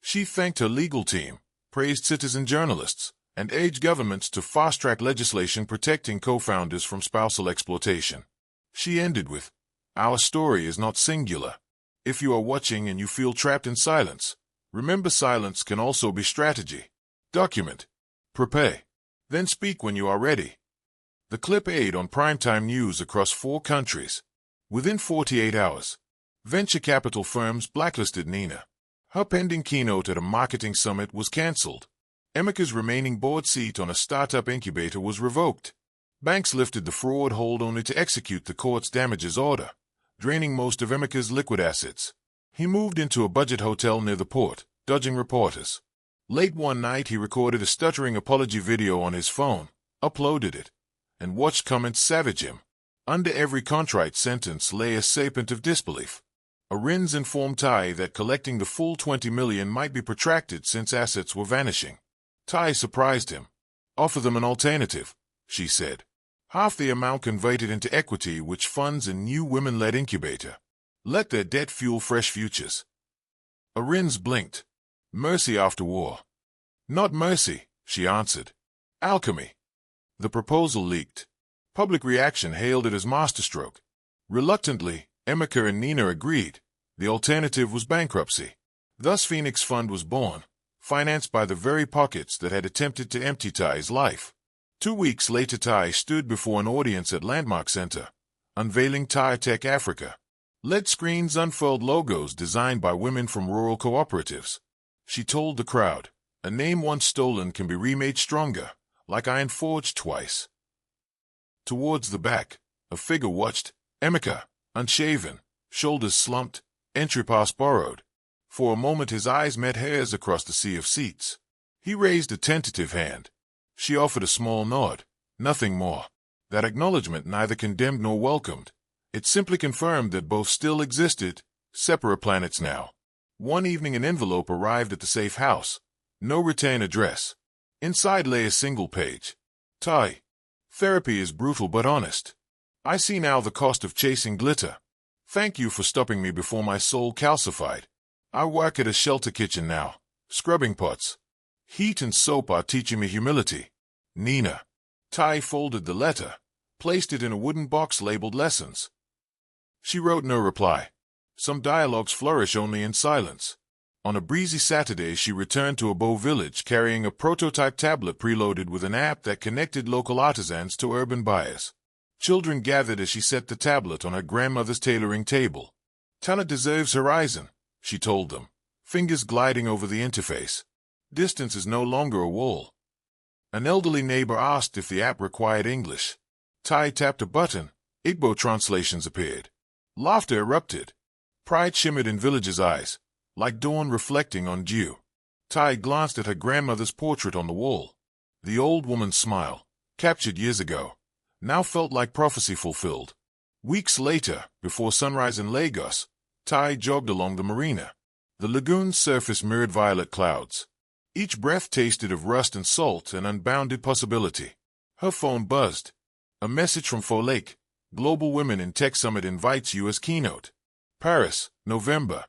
She thanked her legal team, praised citizen journalists, and urged governments to fast-track legislation protecting co-founders from spousal exploitation. She ended with, our story is not singular. If you are watching and you feel trapped in silence, Remember, silence can also be strategy. Document. Prepare. Then speak when you are ready. The clip aired on primetime news across 4 countries. Within 48 hours, venture capital firms blacklisted Nina. Her pending keynote at a marketing summit was cancelled. Emeka's remaining board seat on a startup incubator was revoked. Banks lifted the fraud hold only to execute the court's damages order, draining most of Emeka's liquid assets. He moved into a budget hotel near the port, dodging reporters. Late one night, he recorded a stuttering apology video on his phone, uploaded it, and watched comments savage him. Under every contrite sentence lay a statement of disbelief. Arins informed Tai that collecting the full 20 million might be protracted since assets were vanishing. Tai surprised him. Offer them an alternative, she said. Half the amount converted into equity, which funds a new women-led incubator. Let their debt fuel fresh futures. Arins blinked. Mercy after war. Not mercy, she answered. Alchemy. The proposal leaked. Public reaction hailed it as masterstroke. Reluctantly, Emeka and Nina agreed. The alternative was bankruptcy. Thus Phoenix Fund was born, financed by the very pockets that had attempted to empty Tai's life. 2 weeks later, Tai stood before an audience at Landmark Center, unveiling Tai Tech Africa. LED screens unfurled logos designed by women from rural cooperatives. She told the crowd, a name once stolen can be remade stronger, like iron forged twice. Towards the back, a figure watched. Emeka, unshaven, shoulders slumped, entry pass borrowed. For a moment his eyes met hers across the sea of seats. He raised a tentative hand. She offered a small nod, nothing more. That acknowledgement neither condemned nor welcomed. It simply confirmed that both still existed, separate planets now. One evening an envelope arrived at the safe house. No return address. Inside lay a single page. Tai. Therapy is brutal but honest. I see now the cost of chasing glitter. Thank you for stopping me before my soul calcified. I work at a shelter kitchen now, scrubbing pots. Heat and soap are teaching me humility. Nina. Tai folded the letter, placed it in a wooden box labeled lessons. She wrote no reply. Some dialogues flourish only in silence. On a breezy Saturday, she returned to Abo village carrying a prototype tablet preloaded with an app that connected local artisans to urban buyers. Children gathered as she set the tablet on her grandmother's tailoring table. Talent deserves horizon, she told them, fingers gliding over the interface. Distance is no longer a wall. An elderly neighbor asked if the app required English. Tai tapped a button. Igbo translations appeared. Laughter erupted. Pride shimmered in villagers' eyes, like dawn reflecting on dew. Tai glanced at her grandmother's portrait on the wall. The old woman's smile, captured years ago, now felt like prophecy fulfilled. Weeks later, before sunrise in Lagos, Tai jogged along the marina. The lagoon's surface mirrored violet clouds. Each breath tasted of rust and salt and unbounded possibility. Her phone buzzed. A message from Folklore, Global Women in Tech Summit invites you as keynote. Paris, November.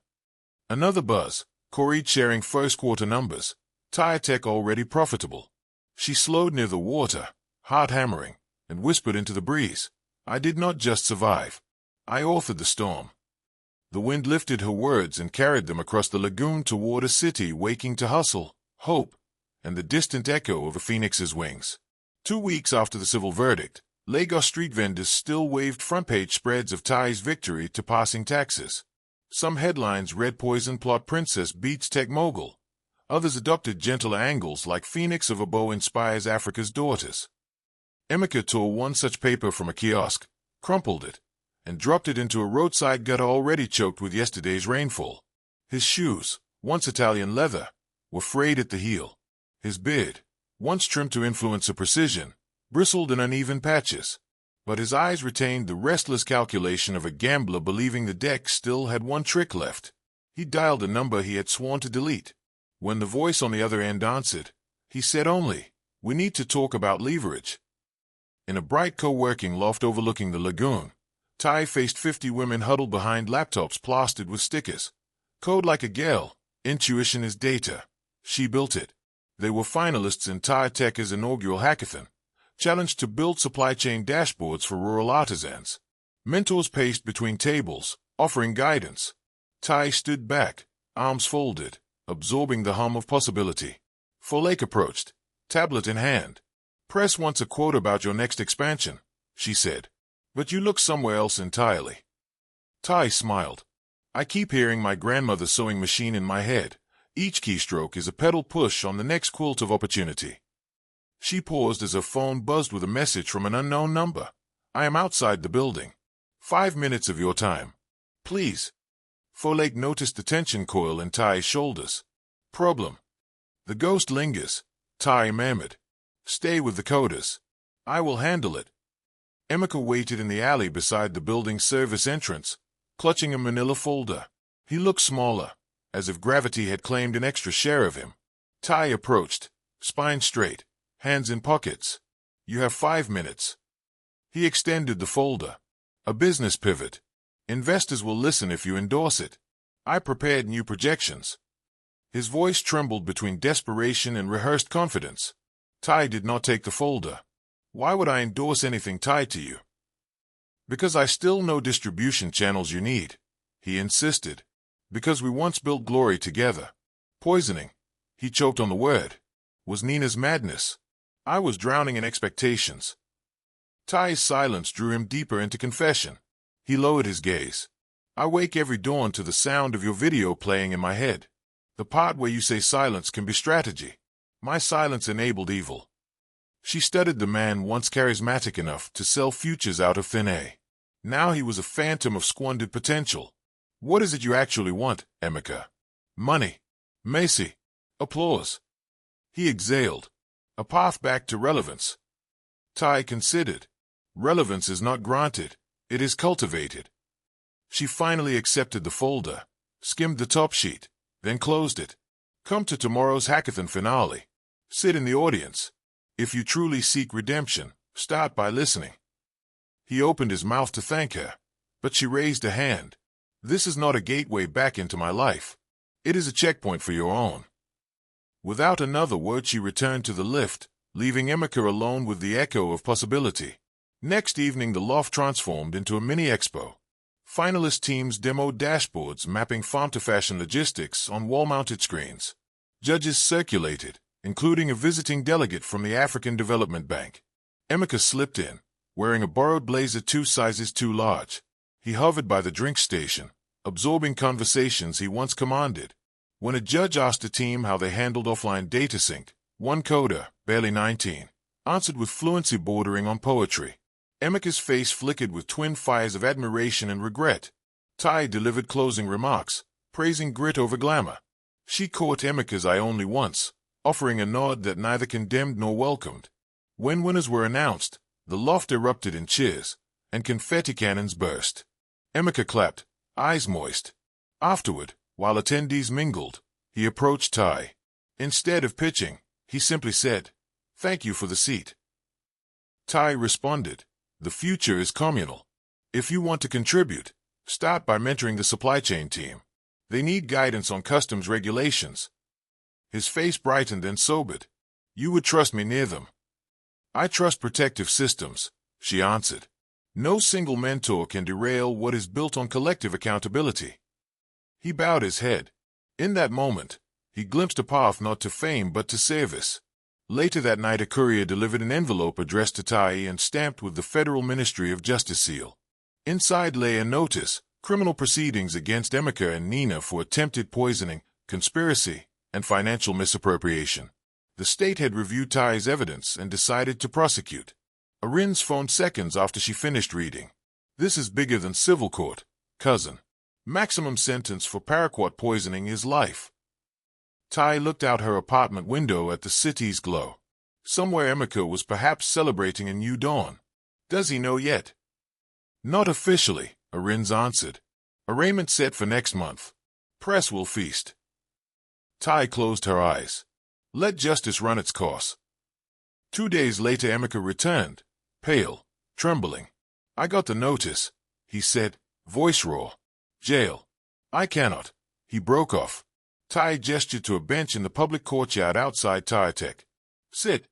Another buzz, Corey sharing first quarter numbers. Tai Tech already profitable. She slowed near the water, heart hammering, and whispered into the breeze. I did not just survive. I authored the storm. The wind lifted her words and carried them across the lagoon toward a city waking to hustle, hope, and the distant echo of a phoenix's wings. 2 weeks after the civil verdict, Lagos street vendors still waved front-page spreads of Tai's victory to passing taxes. Some headlines read Poison Plot Princess beats Tech Mogul. Others adopted gentler angles like Phoenix of Abo inspires Africa's daughters. Emeka tore one such paper from a kiosk, crumpled it, and dropped it into a roadside gutter already choked with yesterday's rainfall. His shoes, once Italian leather, were frayed at the heel. His beard, once trimmed to influencer precision, bristled in uneven patches. But his eyes retained the restless calculation of a gambler believing the deck still had one trick left. He dialed a number he had sworn to delete. When the voice on the other end answered, he said only, "We need to talk about leverage." In a bright co-working loft overlooking the lagoon, Tai faced 50 women huddled behind laptops plastered with stickers. Code like a girl, intuition is data. She built it. They were finalists in Tai Tech's inaugural hackathon, challenged to build supply chain dashboards for rural artisans. Mentors paced between tables, offering guidance. Tai stood back, arms folded, absorbing the hum of possibility. Folklore approached, tablet in hand. Press wants a quote about your next expansion, she said. But you look somewhere else entirely. Ty smiled. I keep hearing my grandmother's sewing machine in my head. Each keystroke is a pedal push on the next quilt of opportunity. She paused as her phone buzzed with a message from an unknown number. I am outside the building. 5 minutes of your time. Please. Folklore noticed the tension coil in Ty's shoulders. Problem. The ghost lingers, Ty murmured. Stay with the coders. I will handle it. Emeka waited in the alley beside the building's service entrance, clutching a manila folder. He looked smaller, as if gravity had claimed an extra share of him. Ty approached, spine straight, hands in pockets. You have 5 minutes. He extended the folder. A business pivot. Investors will listen if you endorse it. I prepared new projections. His voice trembled between desperation and rehearsed confidence. Ty did not take the folder. Why would I endorse anything tied to you? Because I still know distribution channels you need, he insisted. Because we once built glory together. Poisoning, he choked on the word, was Nina's madness. I was drowning in expectations. Ty's silence drew him deeper into confession. He lowered his gaze. I wake every dawn to the sound of your video playing in my head. The part where you say silence can be strategy. My silence enabled evil. She studied the man once charismatic enough to sell futures out of thin air. Now he was a phantom of squandered potential. What is it you actually want, Emeka? Money. Macy. Applause. He exhaled. A path back to relevance. Ty considered. Relevance is not granted, it is cultivated. She finally accepted the folder, skimmed the top sheet, then closed it. Come to tomorrow's hackathon finale. Sit in the audience. If you truly seek redemption, start by listening. He opened his mouth to thank her, but she raised a hand. This is not a gateway back into my life. It is a checkpoint for your own. Without another word, she returned to the lift, leaving Emeka alone with the echo of possibility. Next evening, the loft transformed into a mini-expo. Finalist teams demoed dashboards mapping farm-to-fashion logistics on wall-mounted screens. Judges circulated, including a visiting delegate from the African Development Bank. Emeka slipped in, wearing a borrowed blazer 2 sizes too large. He hovered by the drink station, absorbing conversations he once commanded. When a judge asked a team how they handled offline data sync, one coder, barely 19, answered with fluency bordering on poetry. Emeka's face flickered with twin fires of admiration and regret. Ty delivered closing remarks, praising grit over glamour. She caught Emeka's eye only once, offering a nod that neither condemned nor welcomed. When winners were announced, the loft erupted in cheers, and confetti cannons burst. Emeka clapped, eyes moist. Afterward, while attendees mingled, he approached Ty. Instead of pitching, he simply said, "Thank you for the seat." Ty responded, "The future is communal. If you want to contribute, start by mentoring the supply chain team. They need guidance on customs regulations." His face brightened and sobered. "You would trust me near them." "I trust protective systems," she answered. "No single mentor can derail what is built on collective accountability." He bowed his head. In that moment, he glimpsed a path not to fame but to service. Later that night, a courier delivered an envelope addressed to Tai and stamped with the Federal Ministry of Justice seal. Inside lay a notice, criminal proceedings against Emeka and Nina for attempted poisoning, conspiracy, and financial misappropriation. The state had reviewed Tai's evidence and decided to prosecute. Arin's phoned seconds after she finished reading. "This is bigger than civil court, cousin. Maximum sentence for paraquat poisoning is life." Tai looked out her apartment window at the city's glow. Somewhere Emeka was perhaps celebrating a new dawn. Does he know yet? "Not officially," Arin's answered. "Arraignment set for next month. Press will feast." Tai closed her eyes. Let justice run its course. 2 days later, Emeka returned, pale, trembling. "I got the notice," he said, voice raw. "Jail. I cannot." He broke off. Tai gestured to a bench in the public courtyard outside Tech. "Sit."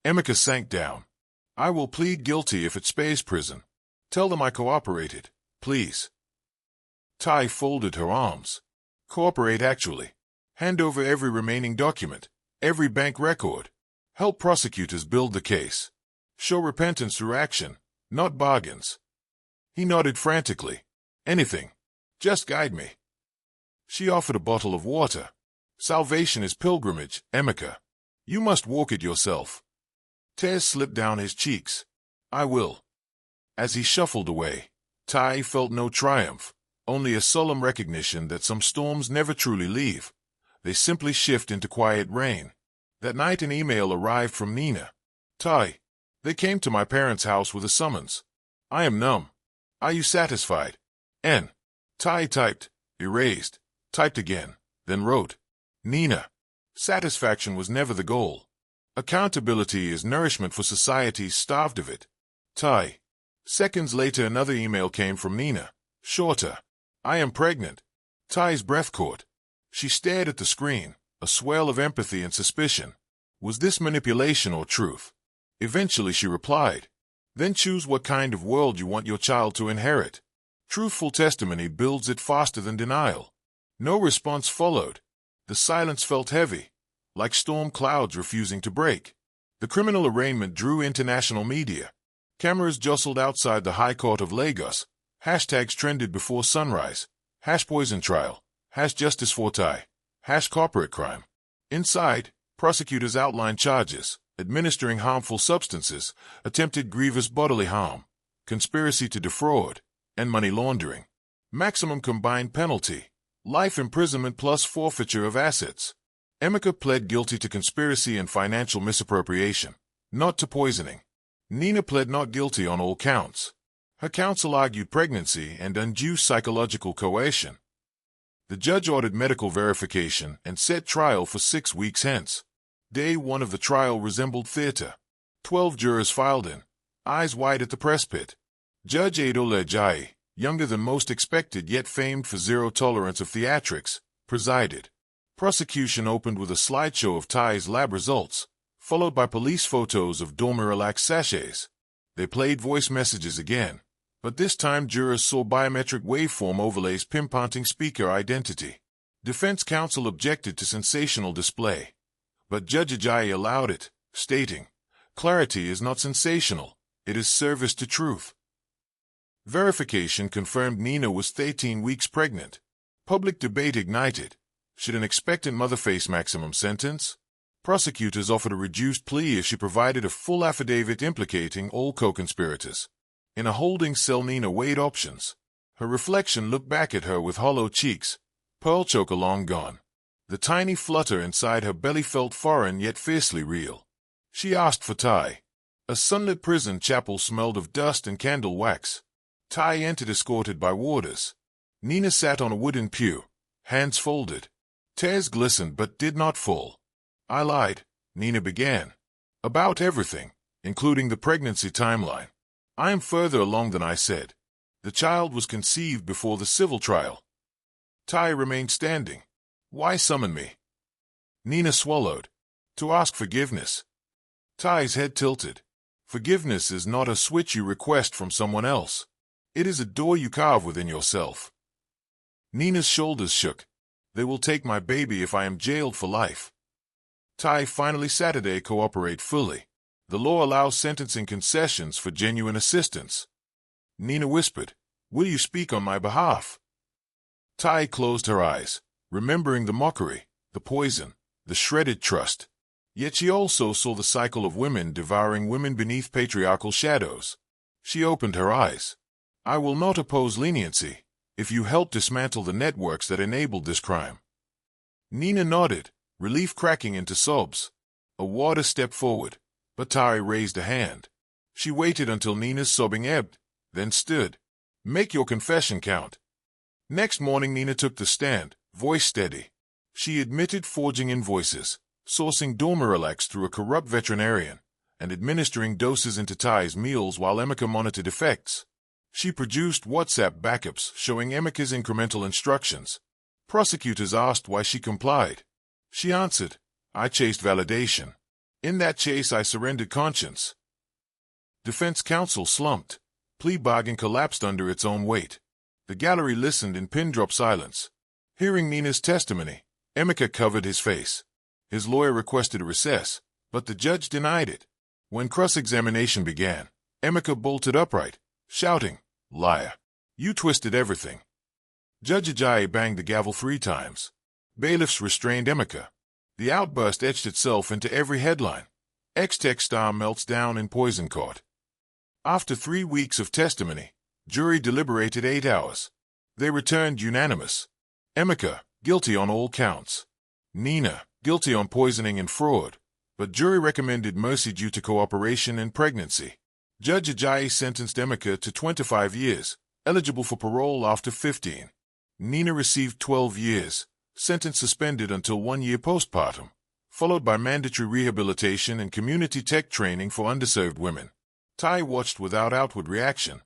Emeka sank down. "I will plead guilty if it spares prison. Tell them I cooperated, please." Tai folded her arms. "Cooperate actually." Hand over every remaining document, every bank record. Help prosecutors build the case. Show repentance through action, not bargains. He nodded frantically. Anything. Just guide me. She offered a bottle of water. Salvation is pilgrimage, Emeka. You must walk it yourself. Tears slipped down his cheeks. I will. As he shuffled away, Tai felt no triumph, only a solemn recognition that some storms never truly leave. They simply shift into quiet rain. That night an email arrived from Nina. Tai, they came to my parents' house with a summons. I am numb. Are you satisfied? N. Tai typed, erased, typed again, then wrote. Nina. Satisfaction was never the goal. Accountability is nourishment for societies starved of it. Tai. Seconds later another email came from Nina. Shorter. I am pregnant. Tai's breath caught. She stared at the screen, a swell of empathy and suspicion. Was this manipulation or truth? Eventually she replied. Then choose what kind of world you want your child to inherit. Truthful testimony builds it faster than denial. No response followed. The silence felt heavy, like storm clouds refusing to break. The criminal arraignment drew international media. Cameras jostled outside the High Court of Lagos. Hashtags trended before sunrise. #poison trial. #justice for Tai. #corporate crime. Inside, prosecutors outlined charges: administering harmful substances, attempted grievous bodily harm, conspiracy to defraud, and money laundering. Maximum combined penalty: life imprisonment plus forfeiture of assets. Emeka pled guilty to conspiracy and financial misappropriation, not to poisoning. Nina pled not guilty on all counts. Her counsel argued pregnancy and undue psychological coercion. The judge ordered medical verification and set trial for 6 weeks hence. Day 1 of the trial resembled theater. 12 jurors filed in, eyes wide at the press pit. Judge Adola Ajayi, younger than most expected yet famed for zero tolerance of theatrics, presided. Prosecution opened with a slideshow of Tai's lab results, followed by police photos of Dormiralax sachets. They played voice messages again, but this time jurors saw biometric waveform overlays pinpointing speaker identity. Defense counsel objected to sensational display, but Judge Ajayi allowed it, stating, "Clarity is not sensational, it is service to truth." Verification confirmed Nina was 13 weeks pregnant. Public debate ignited. Should an expectant mother face maximum sentence? Prosecutors offered a reduced plea if she provided a full affidavit implicating all co-conspirators. In a holding cell, Nina weighed options. Her reflection looked back at her with hollow cheeks, pearl choker long gone. The tiny flutter inside her belly felt foreign yet fiercely real. She asked for Tai. A sunlit prison chapel smelled of dust and candle wax. Tai entered escorted by warders. Nina sat on a wooden pew, hands folded. Tears glistened but did not fall. I lied, Nina began. About everything, including the pregnancy timeline. I am further along than I said. The child was conceived before the civil trial. Tai remained standing. Why summon me? Nina swallowed. To ask forgiveness. Tai's head tilted. Forgiveness is not a switch you request from someone else. It is a door you carve within yourself. Nina's shoulders shook. They will take my baby if I am jailed for life. Tai finally Saturday cooperate fully. The law allows sentencing concessions for genuine assistance. Nina whispered, "Will you speak on my behalf?" Tai closed her eyes, remembering the mockery, the poison, the shredded trust. Yet she also saw the cycle of women devouring women beneath patriarchal shadows. She opened her eyes. I will not oppose leniency, if you help dismantle the networks that enabled this crime. Nina nodded, relief cracking into sobs. A warder stepped forward, but Tai raised a hand. She waited until Nina's sobbing ebbed, then stood. Make your confession count. Next morning Nina took the stand, voice steady. She admitted forging invoices, sourcing Dormiralax through a corrupt veterinarian, and administering doses into Tai's meals while Emeka monitored effects. She produced WhatsApp backups showing Emeka's incremental instructions. Prosecutors asked why she complied. She answered, I chased validation. In that chase I surrendered conscience. Defense counsel slumped. Plea bargain collapsed under its own weight. The gallery listened in pin-drop silence. Hearing Nina's testimony, Emeka covered his face. His lawyer requested a recess, but the judge denied it. When cross-examination began, Emeka bolted upright, shouting, "Liar! You twisted everything." Judge Ajayi banged the gavel 3 times. Bailiffs restrained Emeka. The outburst etched itself into every headline. Ex-tech star melts down in poison court. After 3 weeks of testimony, jury deliberated 8 hours. They returned unanimous. Emeka, guilty on all counts. Nina, guilty on poisoning and fraud, but jury recommended mercy due to cooperation and pregnancy. Judge Ajayi sentenced Emeka to 25 years, eligible for parole after 15. Nina received 12 years, sentence suspended until 1 year postpartum, followed by mandatory rehabilitation and community tech training for underserved women. Tai watched without outward reaction.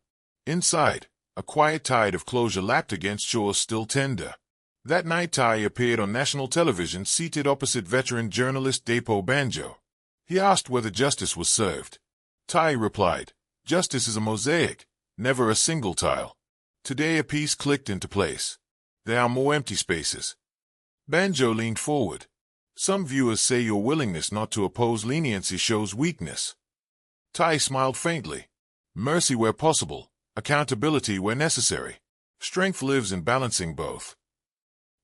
Inside, a quiet tide of closure lapped against shores still tender. That night Tai appeared on national television seated opposite veteran journalist Depo Banjo. He asked whether justice was served. Tai replied, "Justice is a mosaic, never a single tile. Today a piece clicked into place. There are more empty spaces." Banjo leaned forward. "Some viewers say your willingness not to oppose leniency shows weakness." Tai smiled faintly. "Mercy where possible, accountability where necessary. Strength lives in balancing both."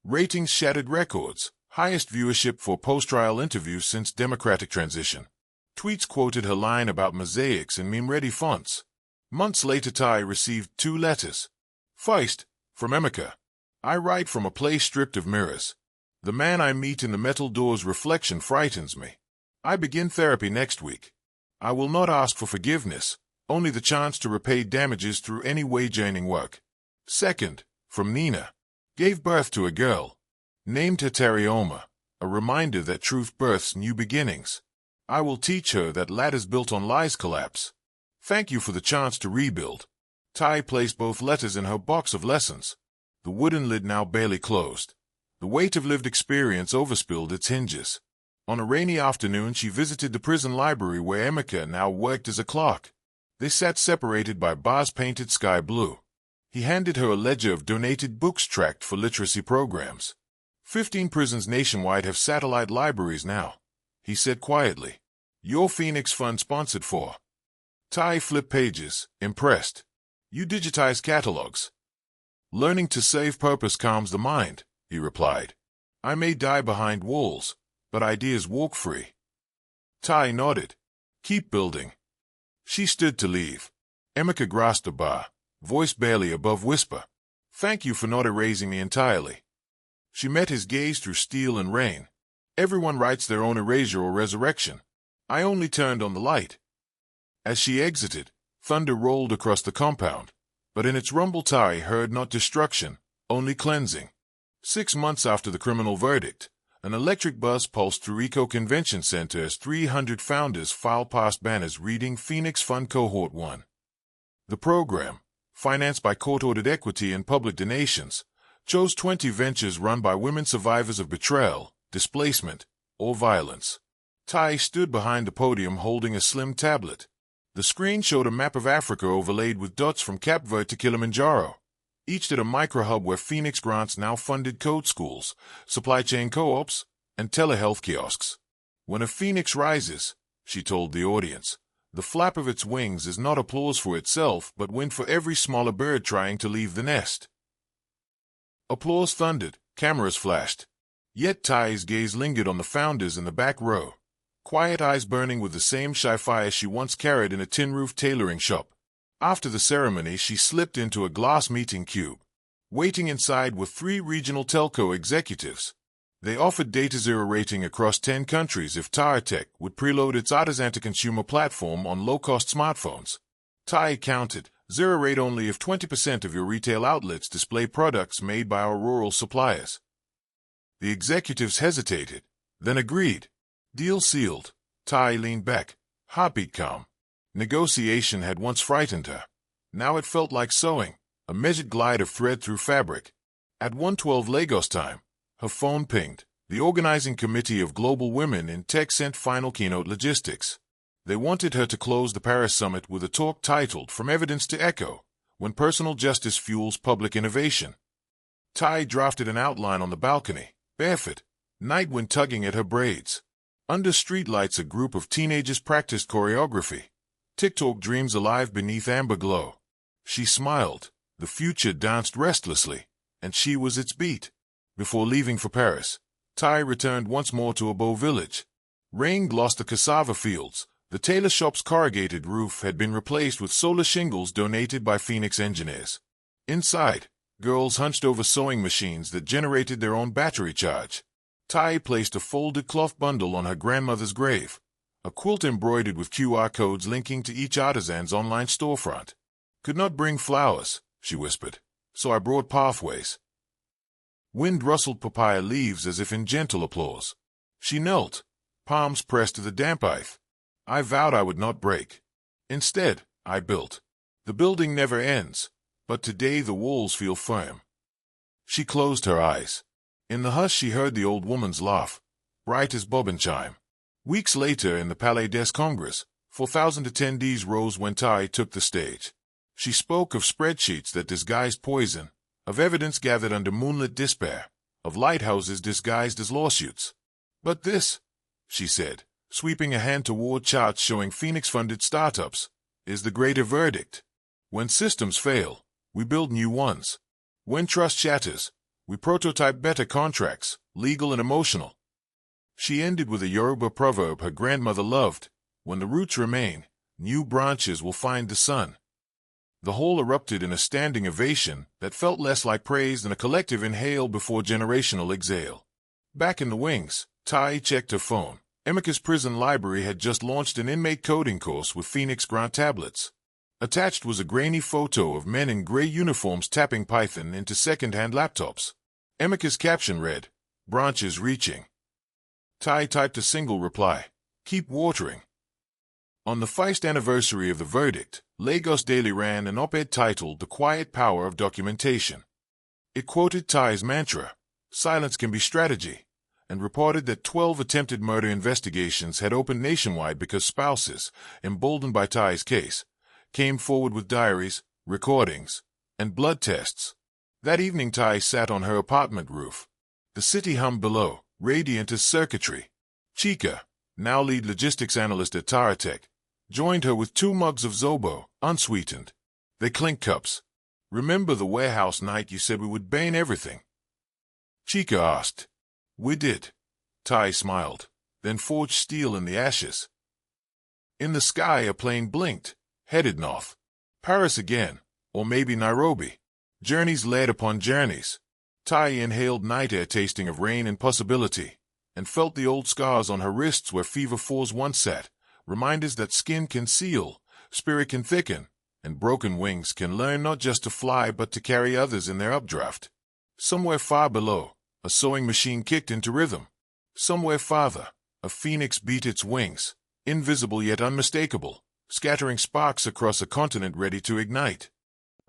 Ratings shattered records, highest viewership for post-trial interviews since Democratic transition. Tweets quoted her line about mosaics in meme-ready fonts. Months later Tai received 2 letters. First, from Emeka. "I write from a place stripped of mirrors. The man I meet in the metal door's reflection frightens me. I begin therapy next week. I will not ask for forgiveness, only the chance to repay damages through any wage-earning work." Second, from Nina. "Gave birth to a girl. Named her Terioma, a reminder that truth births new beginnings. I will teach her that ladders built on lies collapse. Thank you for the chance to rebuild." Tai placed both letters in her box of lessons. The wooden lid now barely closed. The weight of lived experience overspilled its hinges. On a rainy afternoon she visited the prison library where Emeka now worked as a clerk. They sat separated by bars painted sky blue. He handed her a ledger of donated books tracked for literacy programs. 15 prisons nationwide have satellite libraries now, he said quietly. "Your Phoenix Fund sponsored for." Tai flipped pages, impressed. "You digitize catalogs." "Learning to save purpose calms the mind," he replied. "I may die behind walls, but ideas walk free." Tai nodded. "Keep building." She stood to leave. Emeka grasped a bar, voice barely above whisper. "Thank you for not erasing me entirely." She met his gaze through steel and rain. "Everyone writes their own erasure or resurrection. I only turned on the light." As she exited, thunder rolled across the compound, but in its rumble Tai heard not destruction, only cleansing. 6 months after the criminal verdict, an electric buzz pulsed through Eco Convention Center as 300 founders filed past banners reading Phoenix Fund Cohort 1. The program, financed by court-ordered equity and public donations, chose 20 ventures run by women survivors of betrayal, displacement, or violence. Tai stood behind the podium holding a slim tablet. The screen showed a map of Africa overlaid with dots from Cape Verde to Kilimanjaro, each at a microhub where Phoenix grants now funded code schools, supply chain co-ops, and telehealth kiosks. "When a phoenix rises," she told the audience, "the flap of its wings is not applause for itself but wind for every smaller bird trying to leave the nest." Applause thundered, cameras flashed. Yet Tai's gaze lingered on the founders in the back row, quiet eyes burning with the same shy fire she once carried in a tin-roofed tailoring shop. After the ceremony, she slipped into a glass meeting cube. Waiting inside were 3 regional telco executives. They offered data zero rating across 10 countries if Tech would preload its artisan-to-consumer platform on low-cost smartphones. Tai counted, zero rate only if 20% of your retail outlets display products made by our rural suppliers. The executives hesitated, then agreed. Deal sealed. Tai leaned back, heartbeat calm. Negotiation had once frightened her. Now it felt like sewing, a measured glide of thread through fabric. At 1:12 Lagos time, her phone pinged. The organizing committee of Global Women in Tech sent final keynote logistics. They wanted her to close the Paris summit with a talk titled From Evidence to Echo, When Personal Justice Fuels Public Innovation. Tai drafted an outline on the balcony, barefoot, Night went tugging at her braids. Under streetlights, a group of teenagers practiced choreography. TikTok dreams alive beneath amber glow. She smiled. The future danced restlessly, and she was its beat. Before leaving for Paris, Tai returned once more to a Beau village. Rain glossed the cassava fields. The tailor shop's corrugated roof had been replaced with solar shingles donated by Phoenix engineers. Inside, girls hunched over sewing machines that generated their own battery charge. Tai placed a folded cloth bundle on her grandmother's grave, a quilt embroidered with QR codes linking to each artisan's online storefront. Could not bring flowers, she whispered, so I brought pathways. Wind rustled papaya leaves as if in gentle applause. She knelt, palms pressed to the damp earth. I vowed I would not break. Instead, I built. The building never ends, but today the walls feel firm. She closed her eyes. In the hush she heard the old woman's laugh, bright as bobbin chime. Weeks later in the Palais des Congrès, 4,000 attendees rose when Tai took the stage. She spoke of spreadsheets that disguised poison, of evidence gathered under moonlit despair, of lighthouses disguised as lawsuits. But this, she said, sweeping a hand toward charts showing Phoenix-funded startups, is the greater verdict. When systems fail, we build new ones. When trust shatters, we prototype better contracts, legal and emotional. She ended with a Yoruba proverb her grandmother loved: when the roots remain, new branches will find the sun. The whole erupted in a standing ovation that felt less like praise than a collective inhale before generational exhale. Back in the wings, Tai checked her phone. Emika's prison library had just launched an inmate coding course with Phoenix Grant tablets. Attached was a grainy photo of men in gray uniforms tapping Python into second-hand laptops. Emika's caption read, "Branches reaching." Tai typed a single reply, "Keep watering." On the first anniversary of the verdict, Lagos Daily ran an op-ed titled "The Quiet Power of Documentation." It quoted Tai's mantra, "Silence can be strategy," and reported that 12 attempted murder investigations had opened nationwide because spouses, emboldened by Tai's case, came forward with diaries, recordings, and blood tests. That evening Tai sat on her apartment roof. The city hummed below, radiant as circuitry. Chica, now lead logistics analyst at Taratech, joined her with 2 mugs of zobo, unsweetened. They clinked cups. "Remember the warehouse night you said we would burn everything?" Chica asked. "We did." Tai smiled, then forged steel in the ashes. In the sky a plane blinked, headed north. Paris again, or maybe Nairobi. Journeys led upon journeys. Tai inhaled night air tasting of rain and possibility, and felt the old scars on her wrists where fever fours once sat, reminders that skin can seal, spirit can thicken, and broken wings can learn not just to fly but to carry others in their updraft. Somewhere far below, a sewing machine kicked into rhythm. Somewhere farther, a phoenix beat its wings, invisible yet unmistakable, scattering sparks across a continent ready to ignite.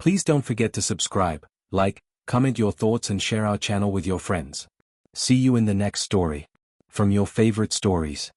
Please don't forget to subscribe, like, comment your thoughts and share our channel with your friends. See you in the next story. From your favorite stories.